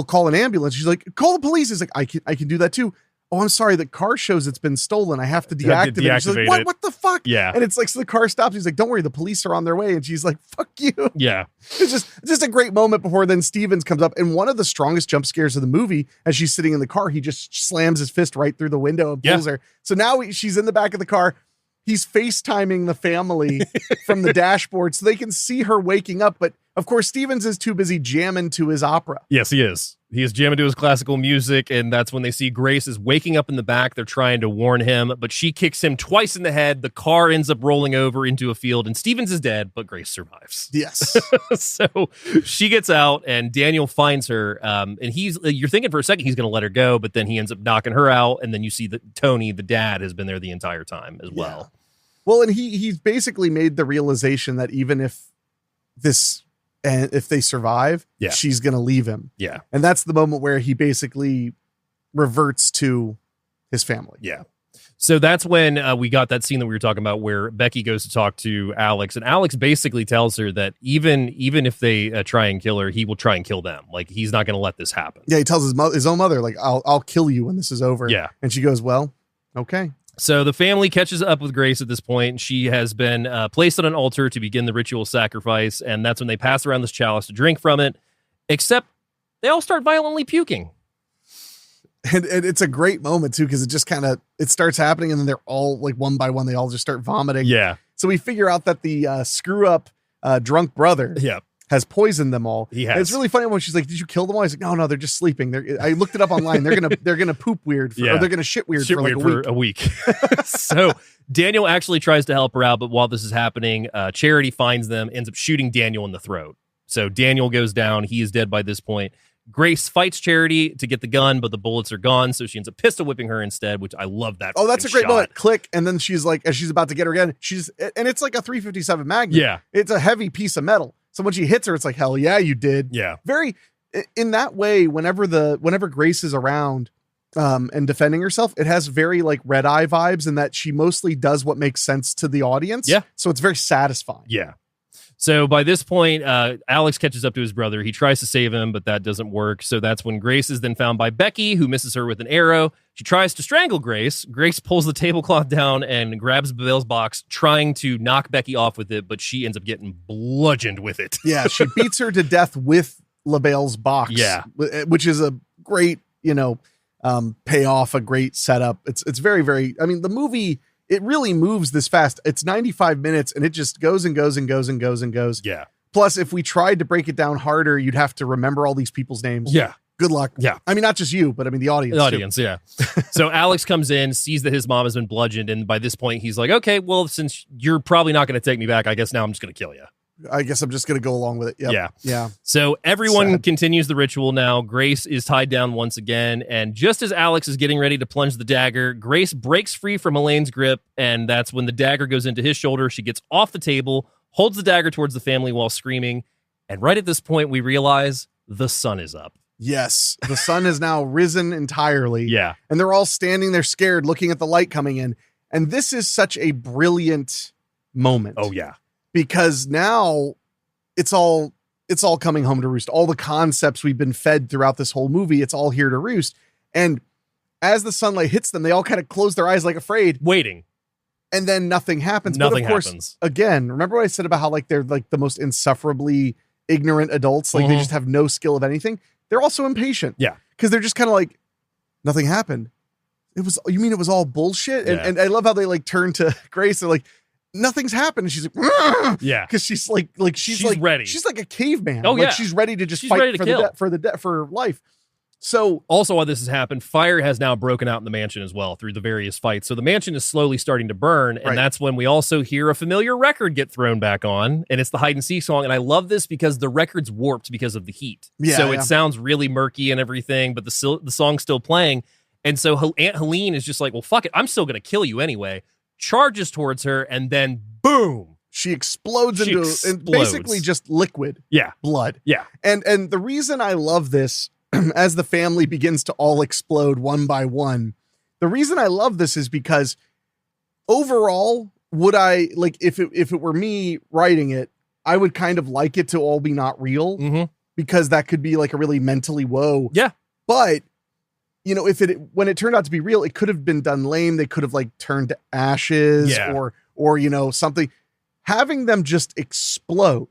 call an ambulance. She's like, call the police. He's like, I can do that too. Oh, I'm sorry. The car shows it's been stolen. I have to deactivate it. She's like, what the fuck? Yeah. And it's like, so the car stops. He's like, don't worry. The police are on their way. And she's like, fuck you. Yeah. It's just a great moment before then Stevens comes up. And one of the strongest jump scares of the movie, as she's sitting in the car, he just slams his fist right through the window and pulls her. So now she's in the back of the car. He's FaceTiming the family from the dashboard so they can see her waking up. But of course, Stevens is too busy jamming to his opera. Yes, he is. He is jamming to his classical music, and that's when they see Grace is waking up in the back. They're trying to warn him, but she kicks him twice in the head. The car ends up rolling over into a field, and Stevens is dead, but Grace survives. Yes. So she gets out, and Daniel finds her, and you're thinking for a second he's going to let her go, but then he ends up knocking her out, and then you see that Tony, the dad, has been there the entire time as well. Well, and he's basically made the realization that even if they survive, she's going to leave him. Yeah. And that's the moment where he basically reverts to his family. Yeah. So that's when we got that scene that we were talking about where Becky goes to talk to Alex, and Alex basically tells her that even if they try and kill her, he will try and kill them. Like, he's not going to let this happen. Yeah. He tells his own mother, like, I'll kill you when this is over. Yeah. And she goes, well, okay. So the family catches up with Grace at this point. She has been placed on an altar to begin the ritual sacrifice, and that's when they pass around this chalice to drink from it, except they all start violently puking. And it's a great moment, too, because it just it starts happening, and then they're all, like, one by one, they all just start vomiting. Yeah. So we figure out that the screw-up drunk brother has poisoned them all. He has. And it's really funny when she's like, did you kill them all? He's like, no, they're just sleeping. I looked it up online. They're gonna poop weird or they're gonna shit weird for a week. So Daniel actually tries to help her out, but while this is happening, Charity finds them, ends up shooting Daniel in the throat. So Daniel goes down. He is dead by this point. Grace fights Charity to get the gun, but the bullets are gone, so she ends up pistol whipping her instead, which I love that. Oh, that's a great shot. moment. Click, and then she's like, as she's about to get her again, and it's like a 357 Magnum. Yeah. It's a heavy piece of metal. So when she hits her, it's like, hell yeah, you did. Yeah. Very, in that way, whenever Grace is around and defending herself, it has very like Red Eye vibes in that she mostly does what makes sense to the audience. Yeah. So it's very satisfying. Yeah. So by this point, Alex catches up to his brother. He tries to save him, but that doesn't work. So that's when Grace is then found by Becky, who misses her with an arrow. She tries to strangle Grace. Grace pulls the tablecloth down and grabs LaBelle's box, trying to knock Becky off with it, but she ends up getting bludgeoned with it. Yeah, she beats her to death with LaBelle's box. Yeah. Which is a great, payoff, a great setup. It's very, very, I mean, the movie, it really moves this fast. It's 95 minutes and it just goes and goes and goes and goes and goes. Yeah. Plus, if we tried to break it down harder, you'd have to remember all these people's names. Yeah. Good luck. Yeah. I mean, not just you, but I mean, the audience. The audience, too. Yeah. So Alex comes in, sees that his mom has been bludgeoned. And by this point, he's like, okay, well, since you're probably not going to take me back, I guess now I'm just going to kill you. I guess I'm just going to go along with it. Yep. Yeah. Yeah. So everyone Sad. continues the ritual now. Grace is tied down once again. And just as Alex is getting ready to plunge the dagger, Grace breaks free from Elaine's grip. And that's when the dagger goes into his shoulder. She gets off the table, holds the dagger towards the family while screaming. And right at this point, we realize the sun is up. Yes. The sun has now risen entirely. Yeah. And they're all standing there scared, looking at the light coming in. And this is such a brilliant moment. Oh, yeah. Because now it's all coming home to roost. All the concepts we've been fed throughout this whole movie, it's all here to roost. And as the sunlight hits them, they all kind of close their eyes like afraid. Waiting. And then nothing happens. Nothing but of course, happens. Again, remember what I said about how like they're like the most insufferably ignorant adults? Like they just have no skill of anything. They're also impatient. Yeah. Because they're just kind of like, nothing happened. You mean it was all bullshit? Yeah. And I love how they like turn to Grace. They're like, nothing's happened. And she's like, "Rrr!" Yeah. Because she's like ready. She's like a caveman. Oh, like yeah. she's ready to just She's fight ready to kill. for life. So also, while this has happened, fire has now broken out in the mansion as well through the various fights. So the mansion is slowly starting to burn. And Right. that's when we also hear a familiar record get thrown back on. And it's the hide and seek song. And I love this because the record's warped because of the heat. Yeah, so yeah. it sounds really murky and everything, but the song's still playing. And so Aunt Helene is just like, well, fuck it. I'm still going to kill you anyway. Charges towards her. And then boom. she explodes She into explodes. basically just liquid Yeah. blood. Yeah. And the reason I love this, as the family begins to all explode one by one, the reason I love this is because overall, would I like if it were me writing it, I would kind of like it to all be not real Mm-hmm. because that could be like a really mentally woe. Yeah. But you know, when it turned out to be real, it could have been done lame. They could have like turned to ashes Yeah. or you know, something. Having them just explode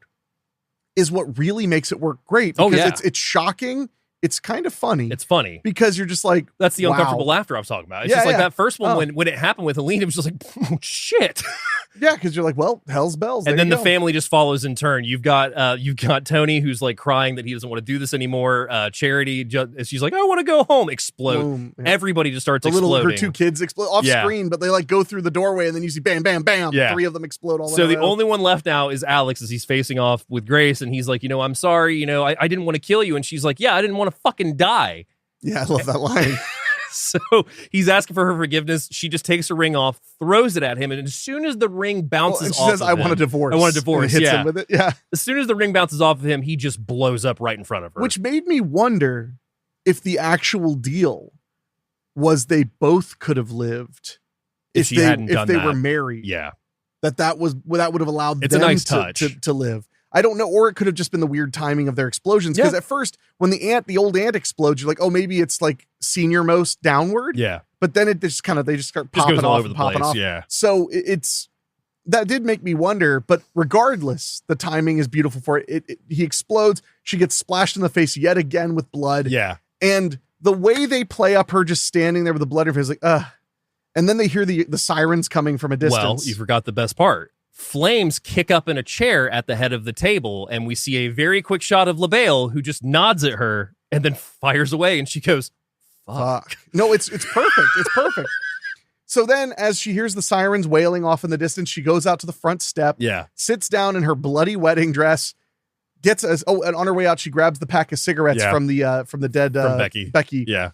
is what really makes it work great. Oh, Because yeah. it's shocking. It's kind of funny. It's funny. Because you're just like, That's the wow. uncomfortable laughter I was talking about. It's Yeah, just like yeah. that first one Oh. when it happened with Helene, it was just like, oh, shit. Yeah, because you're like, well, hell's bells. And There then you the go. family just follows in turn. You've got Tony who's like crying that he doesn't want to do this anymore. Charity, she's like, I want to go home. Explode. Boom. Yeah. Everybody just starts The little exploding. her two kids explode off Yeah. screen, but they like go through the doorway and then you see bam, bam, bam. Yeah. 3 of them explode all So in the a row. only one left now is Alex as he's facing off with Grace. And he's like, I'm sorry. I didn't want to kill you. And she's like, yeah, I didn't want to fucking die. Yeah, I love that line. So he's asking for her forgiveness. She just takes her ring off, throws it at him. And as soon as the ring bounces And she off says, of I him, want a divorce. I want a divorce. And hits Yeah. him with it. Yeah. As soon as the ring bounces off of him, he just blows up right in front of her. Which made me wonder if the actual deal was they both could have lived If she hadn't done they that. were married. yeah. That would have allowed It's a them nice to, touch. to live. I don't know, or it could have just been the weird timing of their explosions. Because Yeah. at first, when the old ant explodes, you're like, oh, maybe it's like senior most downward. Yeah. But then it just kind of they just start Just popping goes all off over the and popping place. off. Yeah. So it's that did make me wonder. But regardless, the timing is beautiful for it. He explodes. She gets splashed in the face yet again with blood. Yeah. And the way they play up her just standing there with the blood in her face, like, and then they hear the sirens coming from a distance. Well, you forgot the best part. Flames kick up in a chair at the head of the table, and we see a very quick shot of LaBelle who just nods at her and then fires away, and she goes, fuck. No, it's perfect. It's perfect. So then, as she hears the sirens wailing off in the distance, she goes out to the front step, Yeah. sits down in her bloody wedding dress, and on her way out, she grabs the pack of cigarettes Yeah. from the dead From Becky. Becky. Yeah.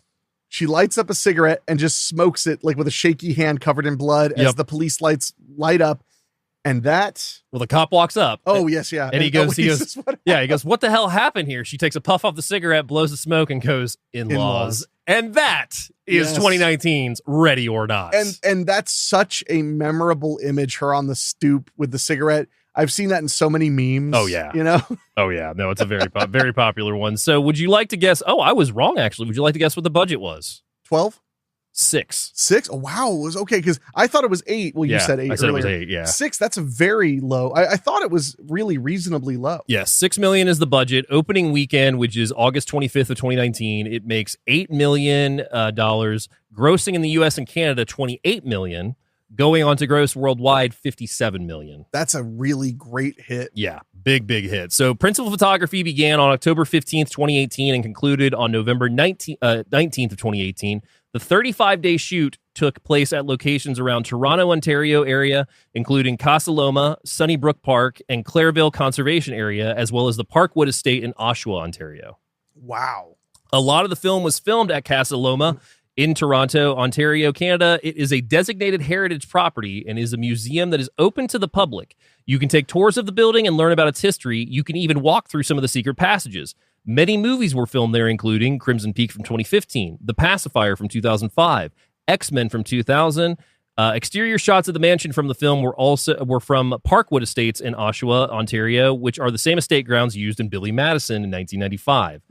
She lights up a cigarette and just smokes it like with a shaky hand covered in blood as Yep. the police lights light up. And that, Well, the cop walks up. oh yes, yeah. And he goes, he goes, "What Yeah, he goes, what the hell happened here? She takes a puff off the cigarette, blows the smoke, and goes, in-laws. In-laws. And that is Yes. 2019's Ready or Not. And that's such a memorable image, her on the stoop with the cigarette. I've seen that in so many memes. Oh, yeah. You know? Oh, yeah. No, it's a very, very popular one. So would you like to guess? Oh, I was wrong, actually. Would you like to guess what the budget was? 12? 6. 6? Oh, wow. It was okay because I thought it was 8. Well, you said 8 I said earlier. it was 8, yeah. 6, that's a very low. I thought it was really reasonably low. Yes, $6 million is the budget. Opening weekend, which is August 25th of 2019, it makes $8 million, grossing in the US and Canada $28 million, going on to gross worldwide $57 million. That's a really great hit. Yeah, big hit. So principal photography began on October 15th, 2018 and concluded on November 19th of 2018. The 35-day shoot took place at locations around Toronto, Ontario area, including Casa Loma, Sunnybrook Park, and Clareville Conservation Area, as well as the Parkwood Estate in Oshawa, Ontario. Wow. A lot of the film was filmed at Casa Loma in Toronto, Ontario, Canada. It is a designated heritage property and is a museum that is open to the public. You can take tours of the building and learn about its history. You can even walk through some of the secret passages. Many movies were filmed there, including Crimson Peak from 2015, The Pacifier from 2005, X-Men from 2000. Exterior shots of the mansion from the film were from Parkwood Estates in Oshawa, Ontario, which are the same estate grounds used in Billy Madison in 1995.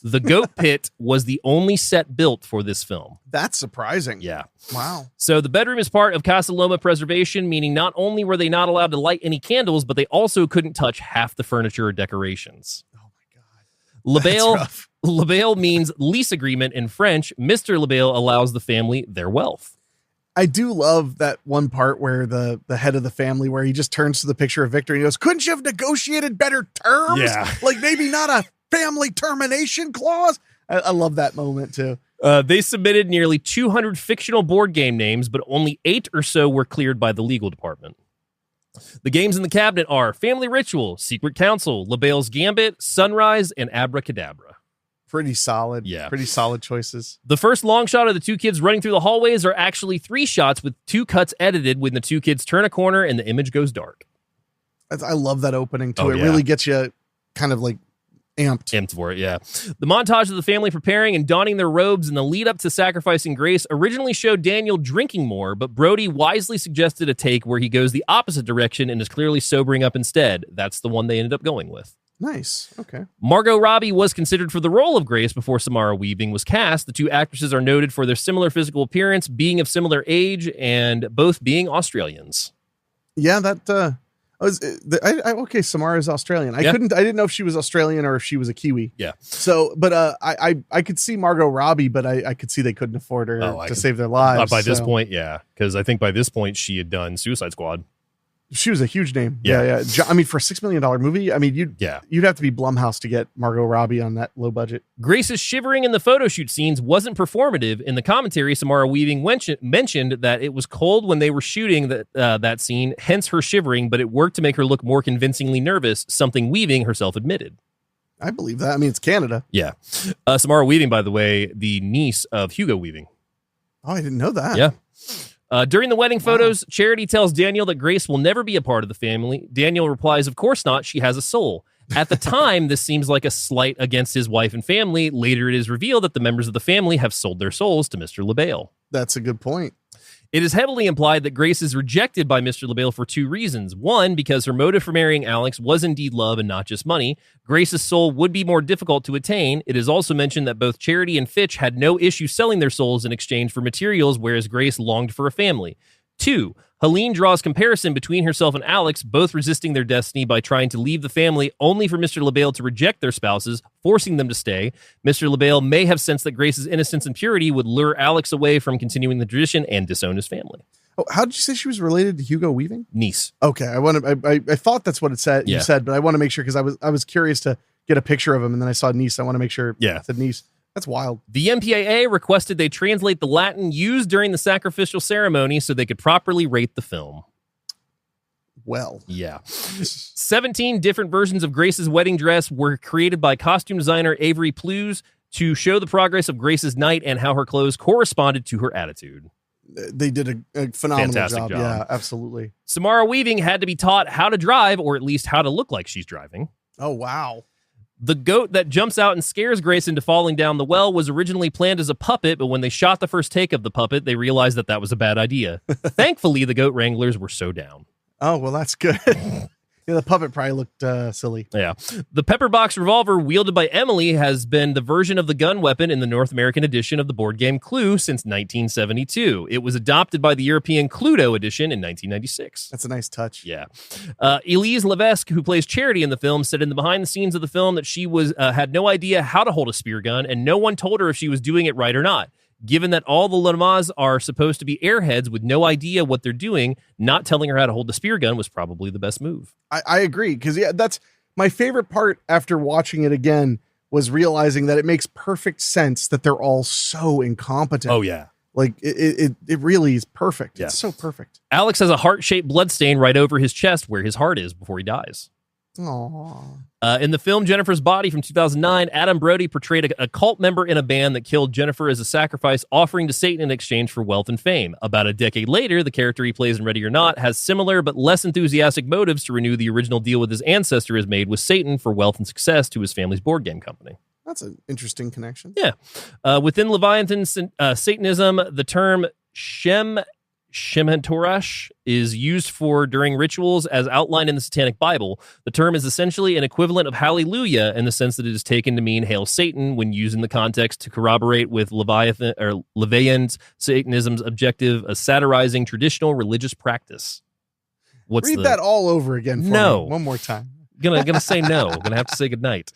The Goat Pit was the only set built for this film. That's surprising. Yeah. Wow. So the bedroom is part of Casa Loma preservation, meaning not only were they not allowed to light any candles, but they also couldn't touch half the furniture or decorations. Oh my God. That's rough. LaBelle means lease agreement in French. Mr. LaBelle allows the family their wealth. I do love that one part where the head of the family, where he just turns to the picture of Victor and he goes, couldn't you have negotiated better terms? Yeah. Like maybe not a family termination clause. I love that moment too. They submitted nearly 200 fictional board game names, but only 8 or so were cleared by the legal department. The games in the cabinet are Family Ritual, Secret Council, LaBelle's Gambit, Sunrise, and Abracadabra. Pretty solid. Yeah. Pretty solid choices. The first long shot of the two kids running through the hallways are actually 3 shots with 2 cuts edited when the 2 kids turn a corner and the image goes dark. I love that opening too. Oh, It yeah. really gets you kind of like amped. For it, yeah. The montage of the family preparing and donning their robes in the lead up to sacrificing Grace originally showed Daniel drinking more, but Brody wisely suggested a take where he goes the opposite direction and is clearly sobering up instead. That's the one they ended up going with. Nice. Okay. Margot Robbie was considered for the role of Grace before Samara Weaving was cast. The two actresses are noted for their similar physical appearance, being of similar age, and both being Australians. Yeah, that okay, Samara is Australian. I didn't know if she was Australian or if she was a Kiwi. Yeah. So, but I could see Margot Robbie, but I could see they couldn't afford her to save their lives. By this point, yeah. Because I think by this point she had done Suicide Squad. She was a huge name. Yeah. I mean, for a $6 million movie, I mean, you'd have to be Blumhouse to get Margot Robbie on that low budget. Grace's shivering in the photo shoot scenes wasn't performative. In the commentary, Samara Weaving mentioned that it was cold when they were shooting that scene, hence her shivering, but it worked to make her look more convincingly nervous, something Weaving herself admitted. I believe that. I mean, it's Canada. Yeah. Samara Weaving, by the way, the niece of Hugo Weaving. Oh, I didn't know that. Yeah. During the wedding photos, Charity tells Daniel that Grace will never be a part of the family. Daniel replies, of course not. She has a soul. At the time, this seems like a slight against his wife and family. Later, it is revealed that the members of the family have sold their souls to Mr. LaBelle. That's a good point. It is heavily implied that Grace is rejected by Mr. LaBelle for 2 reasons. One, because her motive for marrying Alex was indeed love and not just money. Grace's soul would be more difficult to attain. It is also mentioned that both Charity and Fitch had no issue selling their souls in exchange for materials, whereas Grace longed for a family. 2, Helene draws comparison between herself and Alex, both resisting their destiny by trying to leave the family only for Mr. LaBelle to reject their spouses, forcing them to stay. Mr. LaBelle may have sensed that Grace's innocence and purity would lure Alex away from continuing the tradition and disown his family. Oh, how did you say she was related to Hugo Weaving? Niece. Okay, I thought that's what it said. Yeah. You said, but I want to make sure because I was curious to get a picture of him, and then I saw niece. I want to make sure. Yeah. It said niece. That's wild. The MPAA requested they translate the Latin used during the sacrificial ceremony so they could properly rate the film. Well, yeah. 17 different versions of Grace's wedding dress were created by costume designer Avery Plews to show the progress of Grace's night and how her clothes corresponded to her attitude. They did a phenomenal Fantastic job. Yeah, absolutely. Samara Weaving had to be taught how to drive, or at least how to look like she's driving. Oh, wow. The goat that jumps out and scares Grace into falling down the well was originally planned as a puppet, but when they shot the first take of the puppet, they realized that that was a bad idea. Thankfully, the goat wranglers were so down. Oh, well, that's good. Yeah, the puppet probably looked silly. Yeah. The pepperbox revolver wielded by Emily has been the version of the gun weapon in the North American edition of the board game Clue since 1972. It was adopted by the European Cluedo edition in 1996. That's a nice touch. Yeah. Elise Levesque, who plays Charity in the film, said in the behind the scenes of the film that she had no idea how to hold a spear gun, and no one told her if she was doing it right or not. Given that all the Lamas are supposed to be airheads with no idea what they're doing, not telling her how to hold the spear gun was probably the best move. I agree, because that's my favorite part after watching it again was realizing that it makes perfect sense that they're all so incompetent. Oh, yeah. Like it really is perfect. Yeah. It's so perfect. Alex has a heart-shaped bloodstain right over his chest where his heart is before he dies. Aww. In the film Jennifer's Body from 2009, Adam Brody portrayed a cult member in a band that killed Jennifer as a sacrifice, offering to Satan in exchange for wealth and fame. About a decade later, the character he plays in Ready or Not has similar but less enthusiastic motives to renew the original deal with his ancestor has made with Satan for wealth and success to his family's board game company. That's an interesting connection. Yeah. Within Leviathan Satanism, the term Shematorash is used for during rituals as outlined in the Satanic Bible. The term is essentially an equivalent of hallelujah in the sense that it is taken to mean hail Satan when used in the context to corroborate with Leviathan Satanism's objective of satirizing traditional religious practice. Read that all over again for No. me one more time. Gonna say no. Gonna have to say goodnight.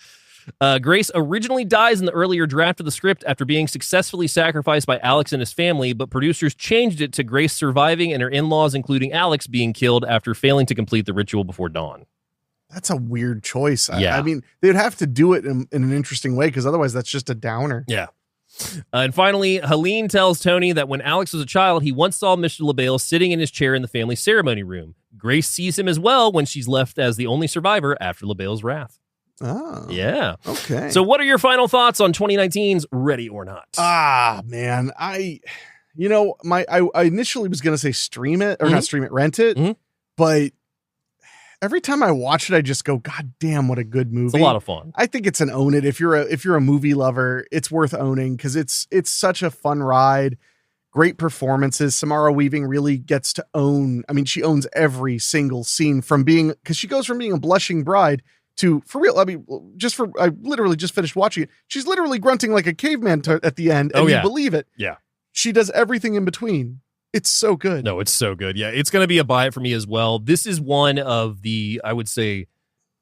Grace originally dies in the earlier draft of the script after being successfully sacrificed by Alex and his family, but producers changed it to Grace surviving and her in-laws, including Alex, being killed after failing to complete the ritual before dawn. That's a weird choice. Yeah. I mean, they'd have to do it in an interesting way because otherwise that's just a downer. Yeah. And finally, Helene tells Tony that when Alex was a child, he once saw Mr. LaBelle sitting in his chair in the family ceremony room. Grace sees him as well when she's left as the only survivor after LaBelle's wrath. Oh. Yeah. Okay. So what are your final thoughts on 2019's Ready or Not? Man, I initially was going to say stream it or not stream it, rent it. Mhm. But every time I watch it, I just go, God damn, what a good movie. It's a lot of fun. I think it's an own it. If you're a movie lover, it's worth owning because it's such a fun ride. Great performances. Samara Weaving really gets to own. I mean, she owns every single scene because she goes from being a blushing bride to, for real, I mean, I literally just finished watching it. She's literally grunting like a caveman at the end, and you believe it. Yeah. She does everything in between. It's so good. No, it's so good. Yeah, it's going to be a buy it for me as well. This is one of the, I would say,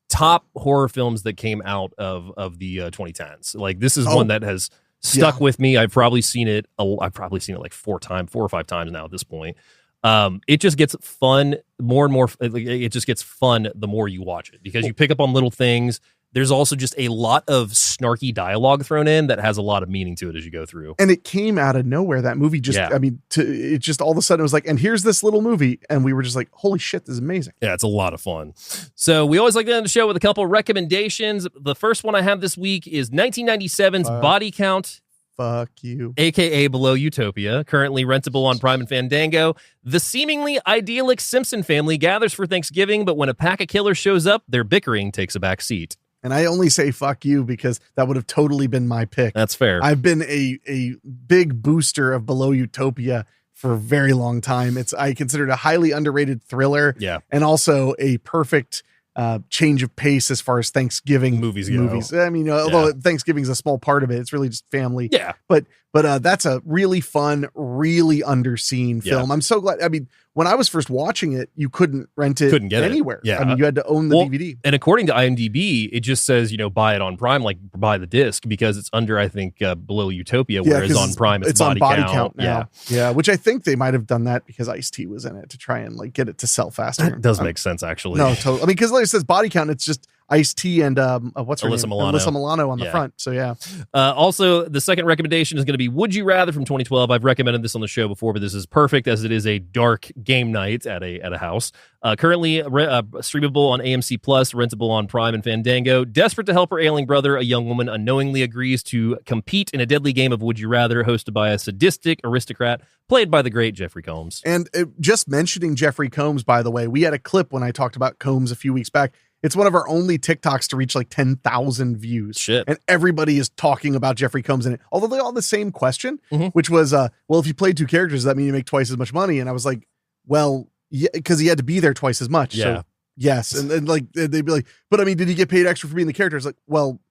top horror films that came out of the 2010s. Like, this is one that has stuck with me. I've probably seen it like 4 or 5 times now at this point. It just gets fun more and more. It just gets fun the more you watch it because you pick up on little things. There's also just a lot of snarky dialogue thrown in that has a lot of meaning to it as you go through. And it came out of nowhere. That movie just, it just all of a sudden it was like, and here's this little movie. And we were just like, holy shit, this is amazing. Yeah, it's a lot of fun. So we always like to end the show with a couple recommendations. The first one I have this week is 1997's Body Count. Fuck you. AKA Below Utopia, currently rentable on Prime and Fandango. The seemingly idyllic Simpson family gathers for Thanksgiving, but when a pack of killers shows up, their bickering takes a back seat. And I only say fuck you because that would have totally been my pick. That's fair. I've been a big booster of Below Utopia for a very long time. I consider it a highly underrated thriller. Yeah. And also a perfect change of pace as far as Thanksgiving movies go. I mean, although Thanksgiving is a small part of it, it's really just family. Yeah. But that's a really fun, really underseen film. I'm so glad. I mean, when I was first watching it, you couldn't rent it anywhere. Yeah. I mean, you had to own the DVD. And according to IMDb, it just says, buy it on Prime, like buy the disc because it's under, I think, Below Utopia, whereas on Prime, it's on Body Count now. Yeah. Which I think they might have done that because Ice-T was in it to try and like get it to sell faster. That does make sense, actually. No, totally. I mean, because like it says Body Count, it's just Ice-T and what's her Alyssa name? Milano. Alyssa Milano on the front. So yeah. Also, the second recommendation is going to be Would You Rather from 2012. I've recommended this on the show before, but this is perfect as it is a dark game night at a house. Currently streamable on AMC Plus, rentable on Prime and Fandango. Desperate to help her ailing brother, a young woman unknowingly agrees to compete in a deadly game of Would You Rather, hosted by a sadistic aristocrat played by the great Jeffrey Combs. And just mentioning Jeffrey Combs, by the way, we had a clip when I talked about Combs a few weeks back. It's one of our only TikToks to reach like 10,000 views. Shit. And everybody is talking about Jeffrey Combs in it. Although they all have the same question, which was, well, if you played 2 characters, does that mean you make twice as much money? And I was like, well, yeah, because he had to be there twice as much. Yeah. So yes. And then like, they'd be like, but I mean, did he get paid extra for being the character? It's like, well,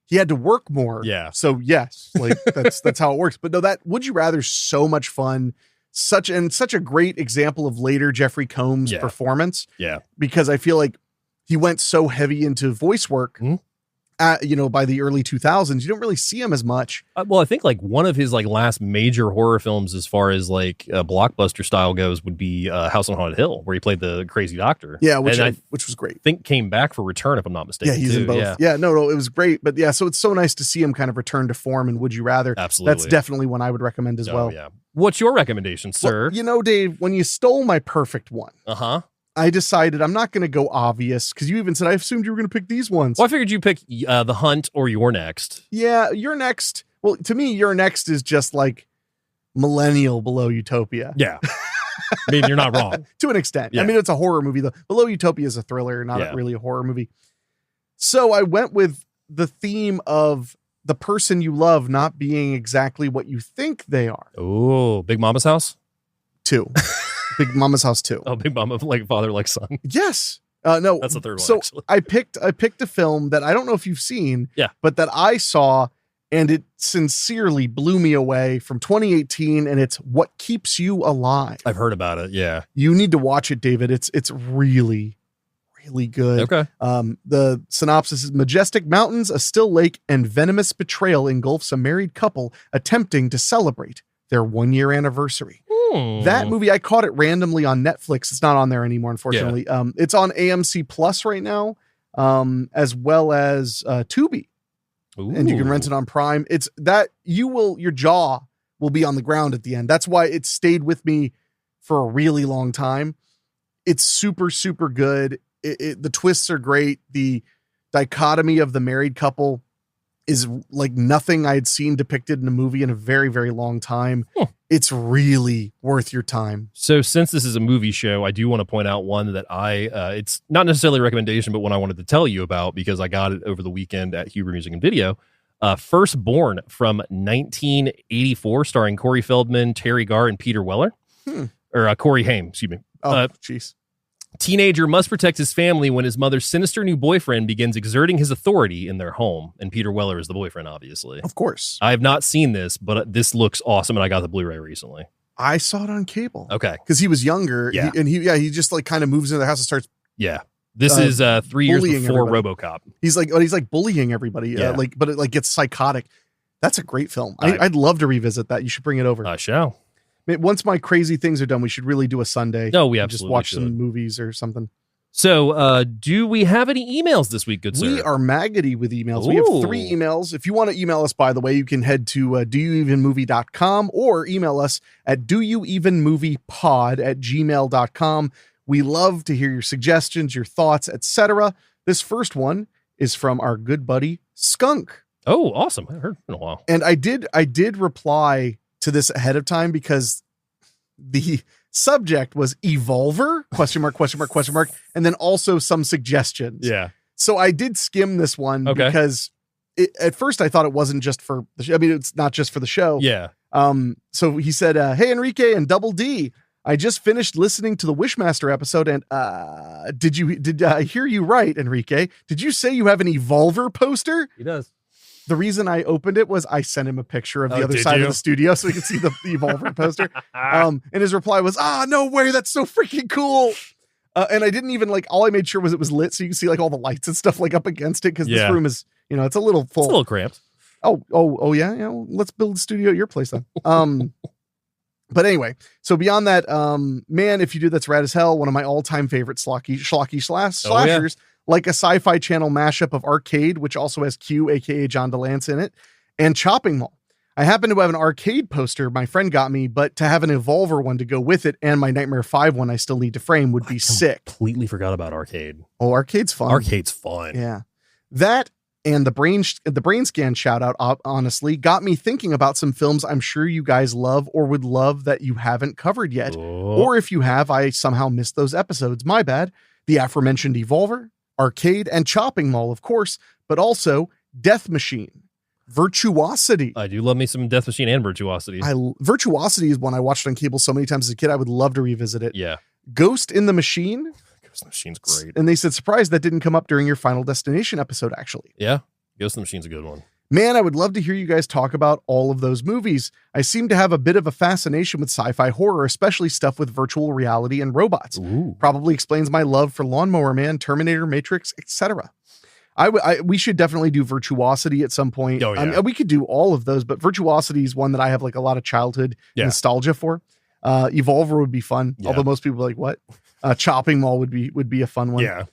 he had to work more. Yeah. So yes, like that's how it works. But no, that Would You Rather so much fun. Such a great example of later Jeffrey Combs performance. Yeah. Because I feel like he went so heavy into voice work by the early 2000s, you don't really see him as much. Well, I think like one of his like last major horror films, as far as like blockbuster style goes, would be House on Haunted Hill, where he played the crazy doctor. Yeah, which was great. I think came back for Return, if I'm not mistaken. Yeah, he's in both. Yeah, no, it was great. But yeah, so it's so nice to see him kind of return to form. And Would You Rather? Absolutely, that's definitely one I would recommend as well. Yeah. What's your recommendation, sir? Well, Dave, when you stole my perfect one, I decided I'm not going to go obvious, because you even said, I assumed you were going to pick these ones. Well, I figured you pick The Hunt or You're Next. Yeah, You're Next. Well, to me, You're Next is just like millennial Below Utopia. Yeah. I mean, you're not wrong. To an extent. Yeah. I mean, it's a horror movie, though. Below Utopia is a thriller, not really a horror movie. So I went with the theme of the person you love not being exactly what you think they are. Oh, Big Mama's House? 2. Big Mama's House 2. Oh, Big Mama, like father, like son. Yes. No, that's the third one. So actually. I picked a film that I don't know if you've seen, yeah, but that I saw, and it sincerely blew me away, from 2018, and it's What Keeps You Alive. I've heard about it. Yeah, you need to watch it, David. It's really, really good. Okay. The synopsis is: majestic mountains, a still lake, and venomous betrayal engulfs a married couple attempting to celebrate their 1-year anniversary. That movie, I caught it randomly on Netflix. It's not on there anymore, unfortunately. Yeah. It's on AMC Plus right now, as well as Tubi. Ooh. And you can rent it on Prime. It's that your jaw will be on the ground at the end. That's why it stayed with me for a really long time. It's super, super good. The twists are great. The dichotomy of the married couple is like nothing I had seen depicted in a movie in a very, very long time. It's really worth your time. So since this is a movie show, I do want to point out one that it's not necessarily a recommendation, but one I wanted to tell you about because I got it over the weekend at Huber Music and Video. Firstborn from 1984, starring Corey Feldman, Terry Garr, and Peter Weller. Or Corey Haim, excuse me. Oh, jeez. Teenager must protect his family when his mother's sinister new boyfriend begins exerting his authority in their home. And Peter Weller is the boyfriend, obviously. Of course. I have not seen this, but this looks awesome, and I got the Blu-ray recently. I saw it on cable. Okay. Because he was younger. Yeah. He just like kind of moves into the house and starts. Yeah. This is 3 years before RoboCop. He's like bullying everybody. Yeah. But it like gets psychotic. That's a great film. I'd love to revisit that. You should bring it over. I shall. Once my crazy things are done, we should really do a Sunday. No, we absolutely just watch should. some movies or something. So, do we have any emails this week, good sir? We are maggoty with emails. Ooh. We have 3 emails. If you want to email us, by the way, you can head to doyouevenmovie.com or email us at doyouevenmoviepod@gmail.com. We love to hear your suggestions, your thoughts, etc. This first one is from our good buddy Skunk. Oh, awesome. I haven't heard in a while. And I did reply to this ahead of time because the subject was Evolver ? And then also some suggestions. Yeah. So I did skim this one because at first I thought it wasn't just for the show. I mean, it's not just for the show. Yeah. So he said, hey, Henrique and Double D, I just finished listening to the Wishmaster episode. And did I hear you right, Henrique? Did you say you have an Evolver poster? He does. The reason I opened it was I sent him a picture of the other side of the studio so he could see the Evolver poster. And his reply was, no way, that's so freaking cool. And I didn't even all I made sure was it was lit so you can see all the lights and stuff up against it because this room is, it's a little full. It's a little cramped. Oh yeah. Let's build a studio at your place then. But anyway, so beyond that, man, if you do, that's rad as hell. One of my all-time favorite schlocky slashers. Like a Sci-Fi Channel mashup of Arcade, which also has Q, aka John DeLance, in it, and Chopping Mall. I happen to have an Arcade poster my friend got me, but to have an Evolver one to go with it and my Nightmare 5 one I still need to frame would be sick. Completely forgot about Arcade. Oh, Arcade's fun. Arcade's fun. Yeah. That and the brain scan shout out, honestly, got me thinking about some films I'm sure you guys love or would love that you haven't covered yet. Oh. Or if you have, I somehow missed those episodes. My bad. The aforementioned Evolver, Arcade, and Chopping Mall, of course, but also Death Machine, Virtuosity. I do love me some Death Machine and Virtuosity. Virtuosity is one I watched on cable so many times as a kid. I would love to revisit it. Yeah. Ghost in the Machine. Ghost in the Machine's great. And they said, surprised that didn't come up during your Final Destination episode, actually. Yeah. Ghost in the Machine's a good one. Man, I would love to hear you guys talk about all of those movies. I seem to have a bit of a fascination with sci-fi horror, especially stuff with virtual reality and robots. Ooh. Probably explains my love for Lawnmower Man, Terminator, Matrix, etc. We should definitely do Virtuosity at some point. Oh, yeah. I mean, we could do all of those, but Virtuosity is one that I have like a lot of childhood nostalgia for. Evolver would be fun, although most people are like, what? Chopping Mall would be a fun one. Yeah.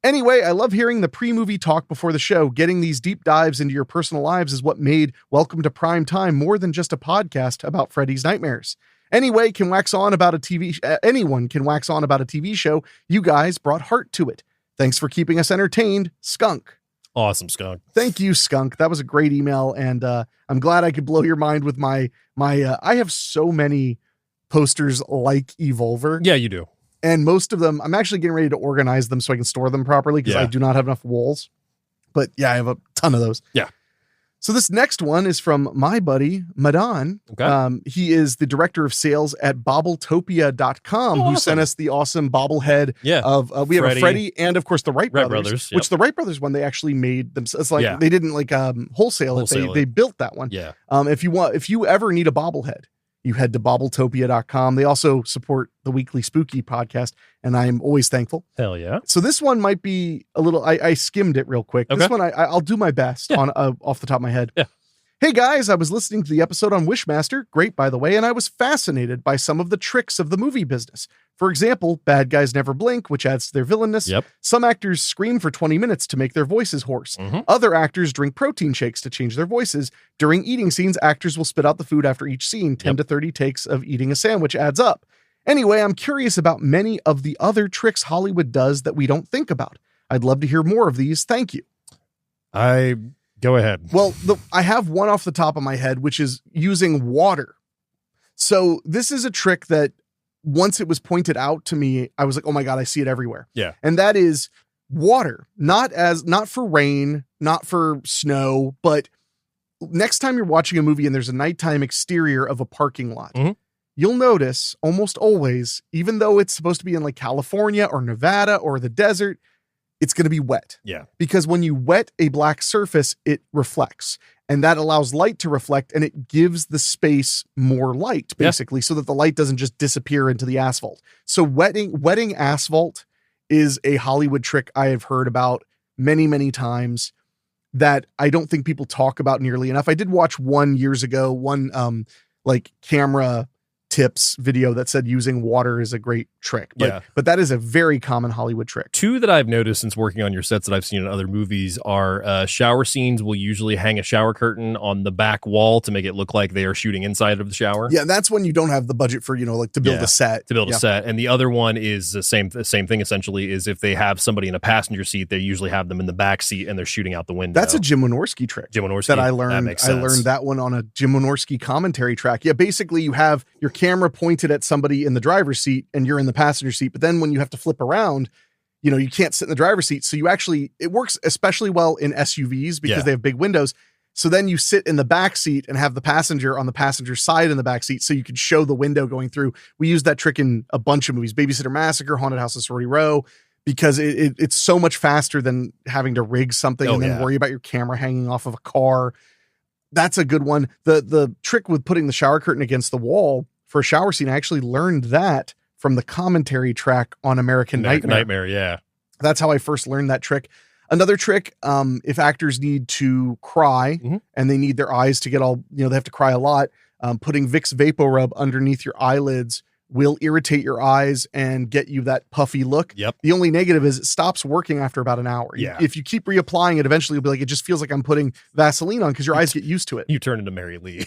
Anyway, I love hearing the pre-movie talk before the show. Getting these deep dives into your personal lives is what made Welcome to Prime Time more than just a podcast about Freddy's nightmares. Anyone can wax on about a TV show. You guys brought heart to it. Thanks for keeping us entertained, Skunk. Awesome, Skunk. Thank you, Skunk. That was a great email, and I'm glad I could blow your mind with my. I have so many posters like Evolver. Yeah, you do. And most of them, I'm actually getting ready to organize them so I can store them properly because I do not have enough walls. But yeah, I have a ton of those. Yeah. So this next one is from my buddy, Madan. Okay. He is the director of sales at bobbletopia.com, who sent us the awesome bobblehead of, we have a Freddy and of course the Wright brothers, which the Wright brothers one, they actually made themselves. It's like they didn't like wholesale it. They built that one. Yeah. If you ever need a bobblehead, you head to bobbletopia.com. They also support the Weekly Spooky podcast, and I'm always thankful. Hell yeah. So this one might be a little, I skimmed it real quick. Okay. This one, I'll do my best on off the top of my head. Yeah. Hey guys, I was listening to the episode on Wishmaster, great by the way, and I was fascinated by some of the tricks of the movie business. For example, bad guys never blink, which adds to their villainous. Yep. Some actors scream for 20 minutes to make their voices hoarse. Mm-hmm. Other actors drink protein shakes to change their voices. During eating scenes, actors will spit out the food after each scene. 10 to 30 takes of eating a sandwich adds up. Anyway, I'm curious about many of the other tricks Hollywood does that we don't think about. I'd love to hear more of these. Thank you. Go ahead. Well, I have one off the top of my head, which is using water. So this is a trick that once it was pointed out to me, I was like, oh my God, I see it everywhere. Yeah. And that is water, not for rain, not for snow, but next time you're watching a movie and there's a nighttime exterior of a parking lot, you'll notice almost always, even though it's supposed to be in like California or Nevada or the desert, it's going to be wet. Yeah. Because when you wet a black surface, it reflects, and that allows light to reflect, and it gives the space more light, basically, so that the light doesn't just disappear into the asphalt. So wetting asphalt is a Hollywood trick I have heard about many, many times that I don't think people talk about nearly enough. I did watch one years ago, like camera tips video that said using water is a great trick, but that is a very common Hollywood trick. Two that I've noticed since working on your sets that I've seen in other movies are shower scenes will usually hang a shower curtain on the back wall to make it look like they are shooting inside of the shower. Yeah, that's when you don't have the budget for, like to build a set. A set. And the other one is the same thing essentially, is if they have somebody in a passenger seat, they usually have them in the back seat and they're shooting out the window. That's a Jim Wynorski trick. That I learned. I learned that one on a Jim Wynorski commentary track. Yeah, basically you have your camera pointed at somebody in the driver's seat and you're in the passenger seat, but then when you have to flip around, you can't sit in the driver's seat. So it works especially well in SUVs because they have big windows. So then you sit in the back seat and have the passenger on the passenger side in the back seat so you can show the window going through. We use that trick in a bunch of movies, Babysitter Massacre, Haunted House of Sorority Row, because it's so much faster than having to rig something and then worry about your camera hanging off of a car. That's a good one. The trick with putting the shower curtain against the wall for a shower scene, I actually learned that from the commentary track on American Nightmare. Yeah. That's how I first learned that trick. Another trick, if actors need to cry and they need their eyes to get all, they have to cry a lot, putting Vicks VapoRub underneath your eyelids will irritate your eyes and get you that puffy look. Yep. The only negative is it stops working after about an hour. Yeah. If you keep reapplying it, eventually you'll be like, it just feels like I'm putting Vaseline on because your eyes get used to it. You turn into Mary Lee.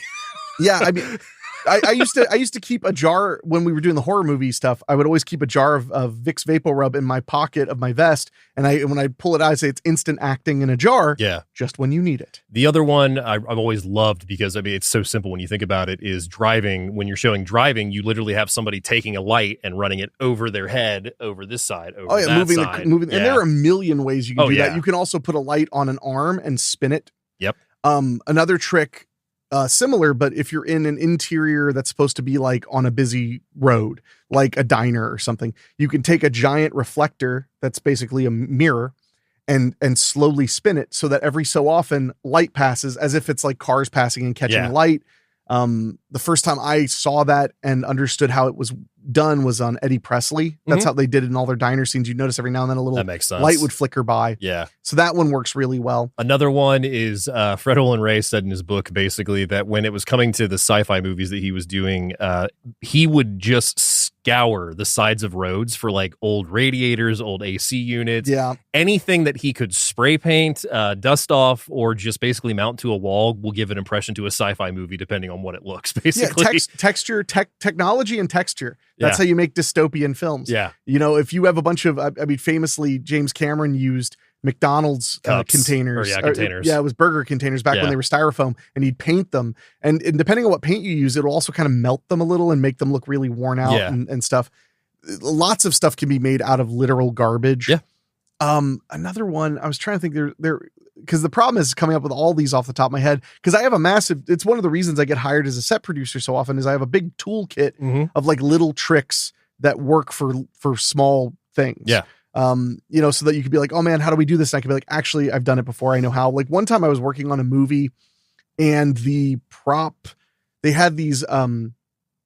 Yeah. I mean, I used to keep a jar when we were doing the horror movie stuff. I would always keep a jar of Vicks VapoRub in my pocket of my vest. And when I pull it out, I say it's instant acting in a jar. Yeah. Just when you need it. The other one I've always loved because it's so simple when you think about it is driving. When you're showing driving, you literally have somebody taking a light and running it over their head, over this side, over that side. And there are a million ways you can do that. You can also put a light on an arm and spin it. Yep. Another trick, similar, but if you're in an interior that's supposed to be like on a busy road, like a diner or something, you can take a giant reflector that's basically a mirror and slowly spin it so that every so often light passes as if it's like cars passing and catching light. The first time I saw that and understood how it was done was on Eddie Presley. That's how they did it in all their diner scenes. You'd notice every now and then a little That makes sense. light would flicker by. Yeah. So that one works really well. Another one is Fred Olen Ray said in his book, basically, that when it was coming to the sci-fi movies that he was doing, he would just scour the sides of roads for like old radiators, old AC units, anything that he could spray paint, dust off, or just basically mount to a wall will give an impression to a sci-fi movie, depending on what it looks, basically. Texture, technology and texture. That's how you make dystopian films. Yeah. You know, if you have a bunch of, I mean, famously, James Cameron used McDonald's containers. Containers. It was burger containers back when they were styrofoam, and he'd paint them. And depending on what paint you use, it'll also kind of melt them a little and make them look really worn out and stuff. Lots of stuff can be made out of literal garbage. Yeah. Another one, I was trying to think there, because the problem is coming up with all these off the top of my head, because I have a massive, it's one of the reasons I get hired as a set producer so often is I have a big toolkit of like little tricks that work for small things. Yeah. You know, so that you could be like, oh man, how do we do this? And I could be like, actually, I've done it before. I know how. Like one time I was working on a movie and the prop, they had these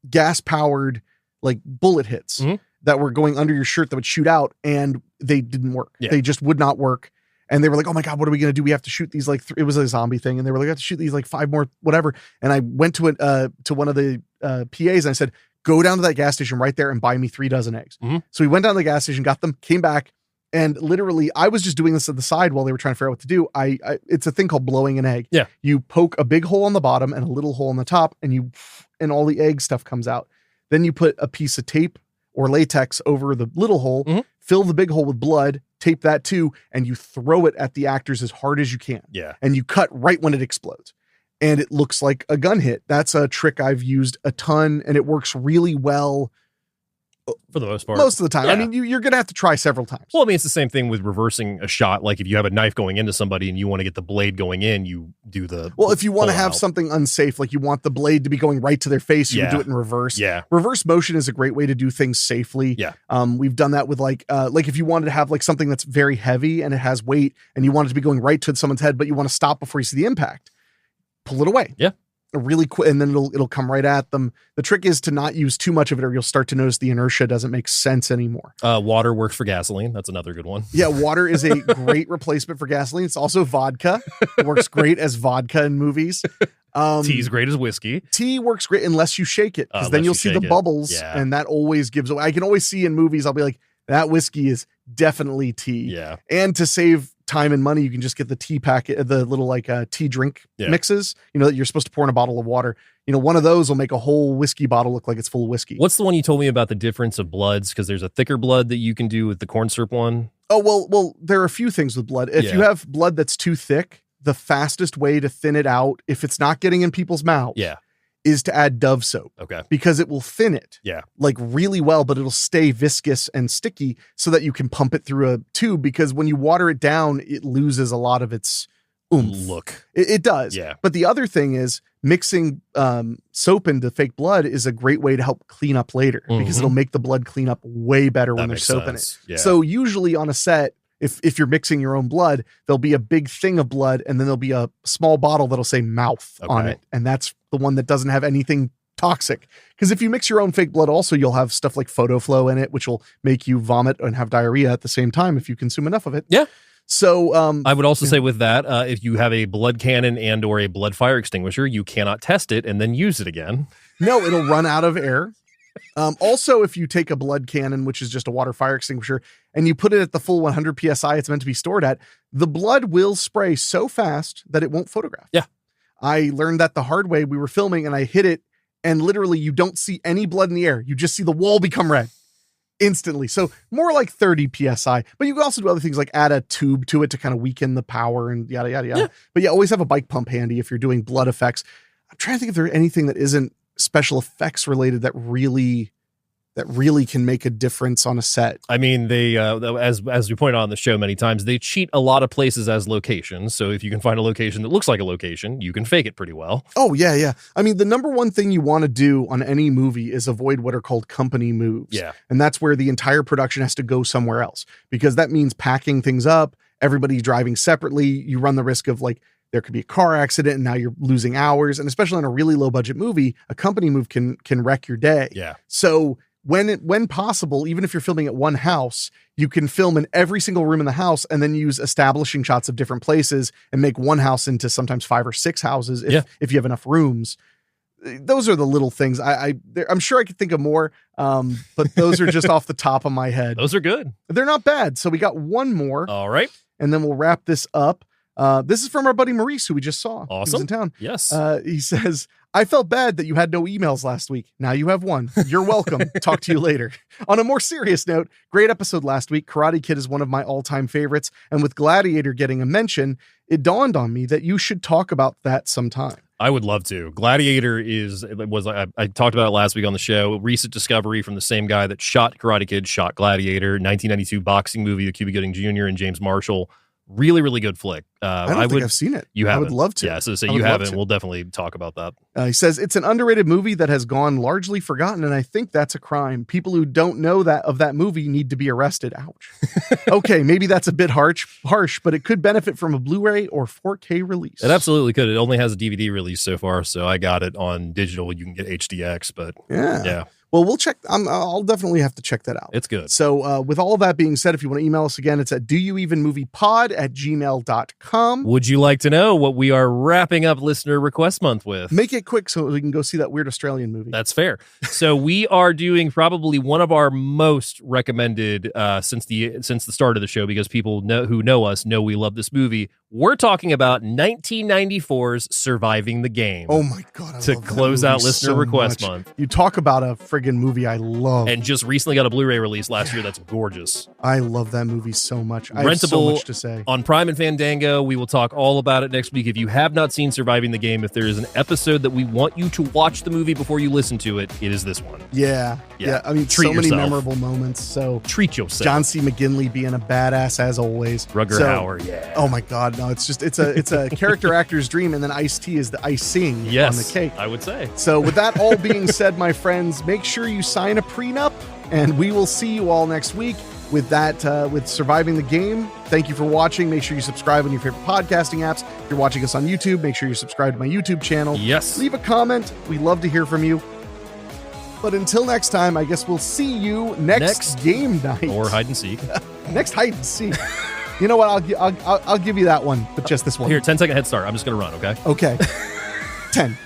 gas powered like bullet hits that were going under your shirt that would shoot out, and they didn't work. Yeah. They just would not work. And they were like, oh my God, what are we going to do? We have to shoot these like, it was a zombie thing. And they were like, we have to shoot these like 5 more, whatever. And I went to one of the PAs and I said, go down to that gas station right there and buy me 3 dozen eggs. So we went down to the gas station, got them, came back. And literally I was just doing this at the side while they were trying to figure out what to do. It's a thing called blowing an egg. Yeah. You poke a big hole on the bottom and a little hole on the top, and all the egg stuff comes out. Then you put a piece of tape or latex over the little hole, fill the big hole with blood, tape that too, and you throw it at the actors as hard as you can. Yeah. And you cut right when it explodes. And it looks like a gun hit. That's a trick I've used a ton, and it works really well. For the most part. Most of the time. Yeah. I mean, you're going to have to try several times. Well, I mean, it's the same thing with reversing a shot. Like if you have a knife going into somebody and you want to get the blade going in, you do the. Well, if you want to have something unsafe, like you want the blade to be going right to their face, you would do it in reverse. Yeah. Reverse motion is a great way to do things safely. Yeah. We've done that with like if you wanted to have like something that's very heavy and it has weight and you want it to be going right to someone's head, but you want to stop before you see the impact, pull it away. Yeah. Really quick, and then it'll come right at them. The trick is to not use too much of it, or you'll start to notice the inertia doesn't make sense anymore. Water works for gasoline. That's another good one. Yeah, water is a great replacement for gasoline. It's also vodka. It works great as vodka in movies. Tea is great as whiskey. Tea works great unless you shake it, because then you'll see the bubbles, and that always gives away. I can always see in movies, I'll be like, that whiskey is definitely tea. Yeah. And to save time and money, you can just get the tea packet, the little like tea drink mixes, you know, that you're supposed to pour in a bottle of water. You know, one of those will make a whole whiskey bottle look like it's full of whiskey. What's the one you told me about the difference of bloods? Because there's a thicker blood that you can do with the corn syrup one. Oh, well, there are a few things with blood. If you have blood that's too thick, the fastest way to thin it out, if it's not getting in people's mouths, is to add Dove soap. Okay. Because it will thin it. Yeah. Like really well, but it'll stay viscous and sticky so that you can pump it through a tube, because when you water it down, it loses a lot of its oomph. Look. It does. Yeah. But the other thing is mixing soap into fake blood is a great way to help clean up later, because it'll make the blood clean up way better when there's soap in it. Yeah. So usually on a set, if you're mixing your own blood, there'll be a big thing of blood, and then there'll be a small bottle that'll say mouth on it. And that's the one that doesn't have anything toxic. Because if you mix your own fake blood also, you'll have stuff like photo flow in it, which will make you vomit and have diarrhea at the same time if you consume enough of it. Yeah. So I would also say with that, if you have a blood cannon and or a blood fire extinguisher, you cannot test it and then use it again. No, it'll run out of air. Also, if you take a blood cannon, which is just a water fire extinguisher, and you put it at the full 100 PSI it's meant to be stored at, the blood will spray so fast that it won't photograph. Yeah. I learned that the hard way. We were filming and I hit it, and literally you don't see any blood in the air. You just see the wall become red instantly. So more like 30 PSI, but you can also do other things like add a tube to it to kind of weaken the power and yada, yada, yada. Yeah. But yeah, always have a bike pump handy if you're doing blood effects. I'm trying to think if there's anything that isn't special effects related that really can make a difference on a set. I mean, they as we pointed out on the show many times, they cheat a lot of places as locations. So if you can find a location that looks like a location, you can fake it pretty well. Oh yeah. I mean, the number one thing you want to do on any movie is avoid what are called company moves. Yeah. And that's where the entire production has to go somewhere else, because that means packing things up, everybody driving separately. You run the risk of like, there could be a car accident and now you're losing hours. And especially in a really low budget movie, a company move can wreck your day. Yeah. So when possible, even if you're filming at one house, you can film in every single room in the house and then use establishing shots of different places and make one house into sometimes 5 or 6 houses if you have enough rooms. Those are the little things. I'm sure I could think of more, but those are just off the top of my head. Those are good. They're not bad. So we got one more. All right. And then we'll wrap this up. This is from our buddy Maurice, who we just saw. Awesome. He was in town. Yes. He says, I felt bad that you had no emails last week. Now you have one. You're welcome. Talk to you later. On a more serious note, great episode last week. Karate Kid is one of my all-time favorites. And with Gladiator getting a mention, it dawned on me that you should talk about that sometime. I would love to. Gladiator I talked about it last week on the show. A recent discovery from the same guy that shot Karate Kid, shot Gladiator, 1992 boxing movie with Cuba Gooding Jr. and James Marshall. Really, really good flick. I don't think I've seen it. You haven't. I would love to. Yeah, so you haven't. We'll definitely talk about that. He says, it's an underrated movie that has gone largely forgotten, and I think that's a crime. People who don't know that movie need to be arrested. Ouch. Okay, maybe that's a bit harsh, but it could benefit from a Blu-ray or 4K release. It absolutely could. It only has a DVD release so far, so I got it on digital. You can get HDX, but yeah. Well, we'll check. I'll definitely have to check that out. It's good. So with all that being said, if you want to email us again, it's at doyouevenmoviepod@gmail.com. Would you like to know what we are wrapping up listener request month with? Make it quick so we can go see that weird Australian movie. That's fair. So we are doing probably one of our most recommended since the start of the show, because people who know us know we love this movie. We're talking about 1994's Surviving the Game. Oh my God. To close out listener request month. You talk about a friggin' movie I love. And just recently got a Blu-ray release last year that's gorgeous. I love that movie so much. I Rentable have so much to say. On Prime and Fandango. We will talk all about it next week. If you have not seen Surviving the Game, if there is an episode that we want you to watch the movie before you listen to it, it is this one. Yeah. I mean, Treat so many yourself. memorable moments. So treat yourself. John C. McGinley being a badass as always. Rutger Hauer, yeah. Oh my God, no! It's a character actor's dream, and then Ice-T is the icing on the cake. I would say. So with that all being said, my friends, make sure you sign a prenup, and we will see you all next week with that. With Surviving the Game. Thank you for watching. Make sure you subscribe on your favorite podcasting apps. If you're watching us on YouTube, make sure you subscribe to my YouTube channel. Yes. Leave a comment. We love to hear from you. But until next time, I guess we'll see you next game night. Or hide and seek. Next hide and seek. You know what? I'll give you that one, but just this one. Here, 10-second head start. I'm just going to run, okay? Okay. 10.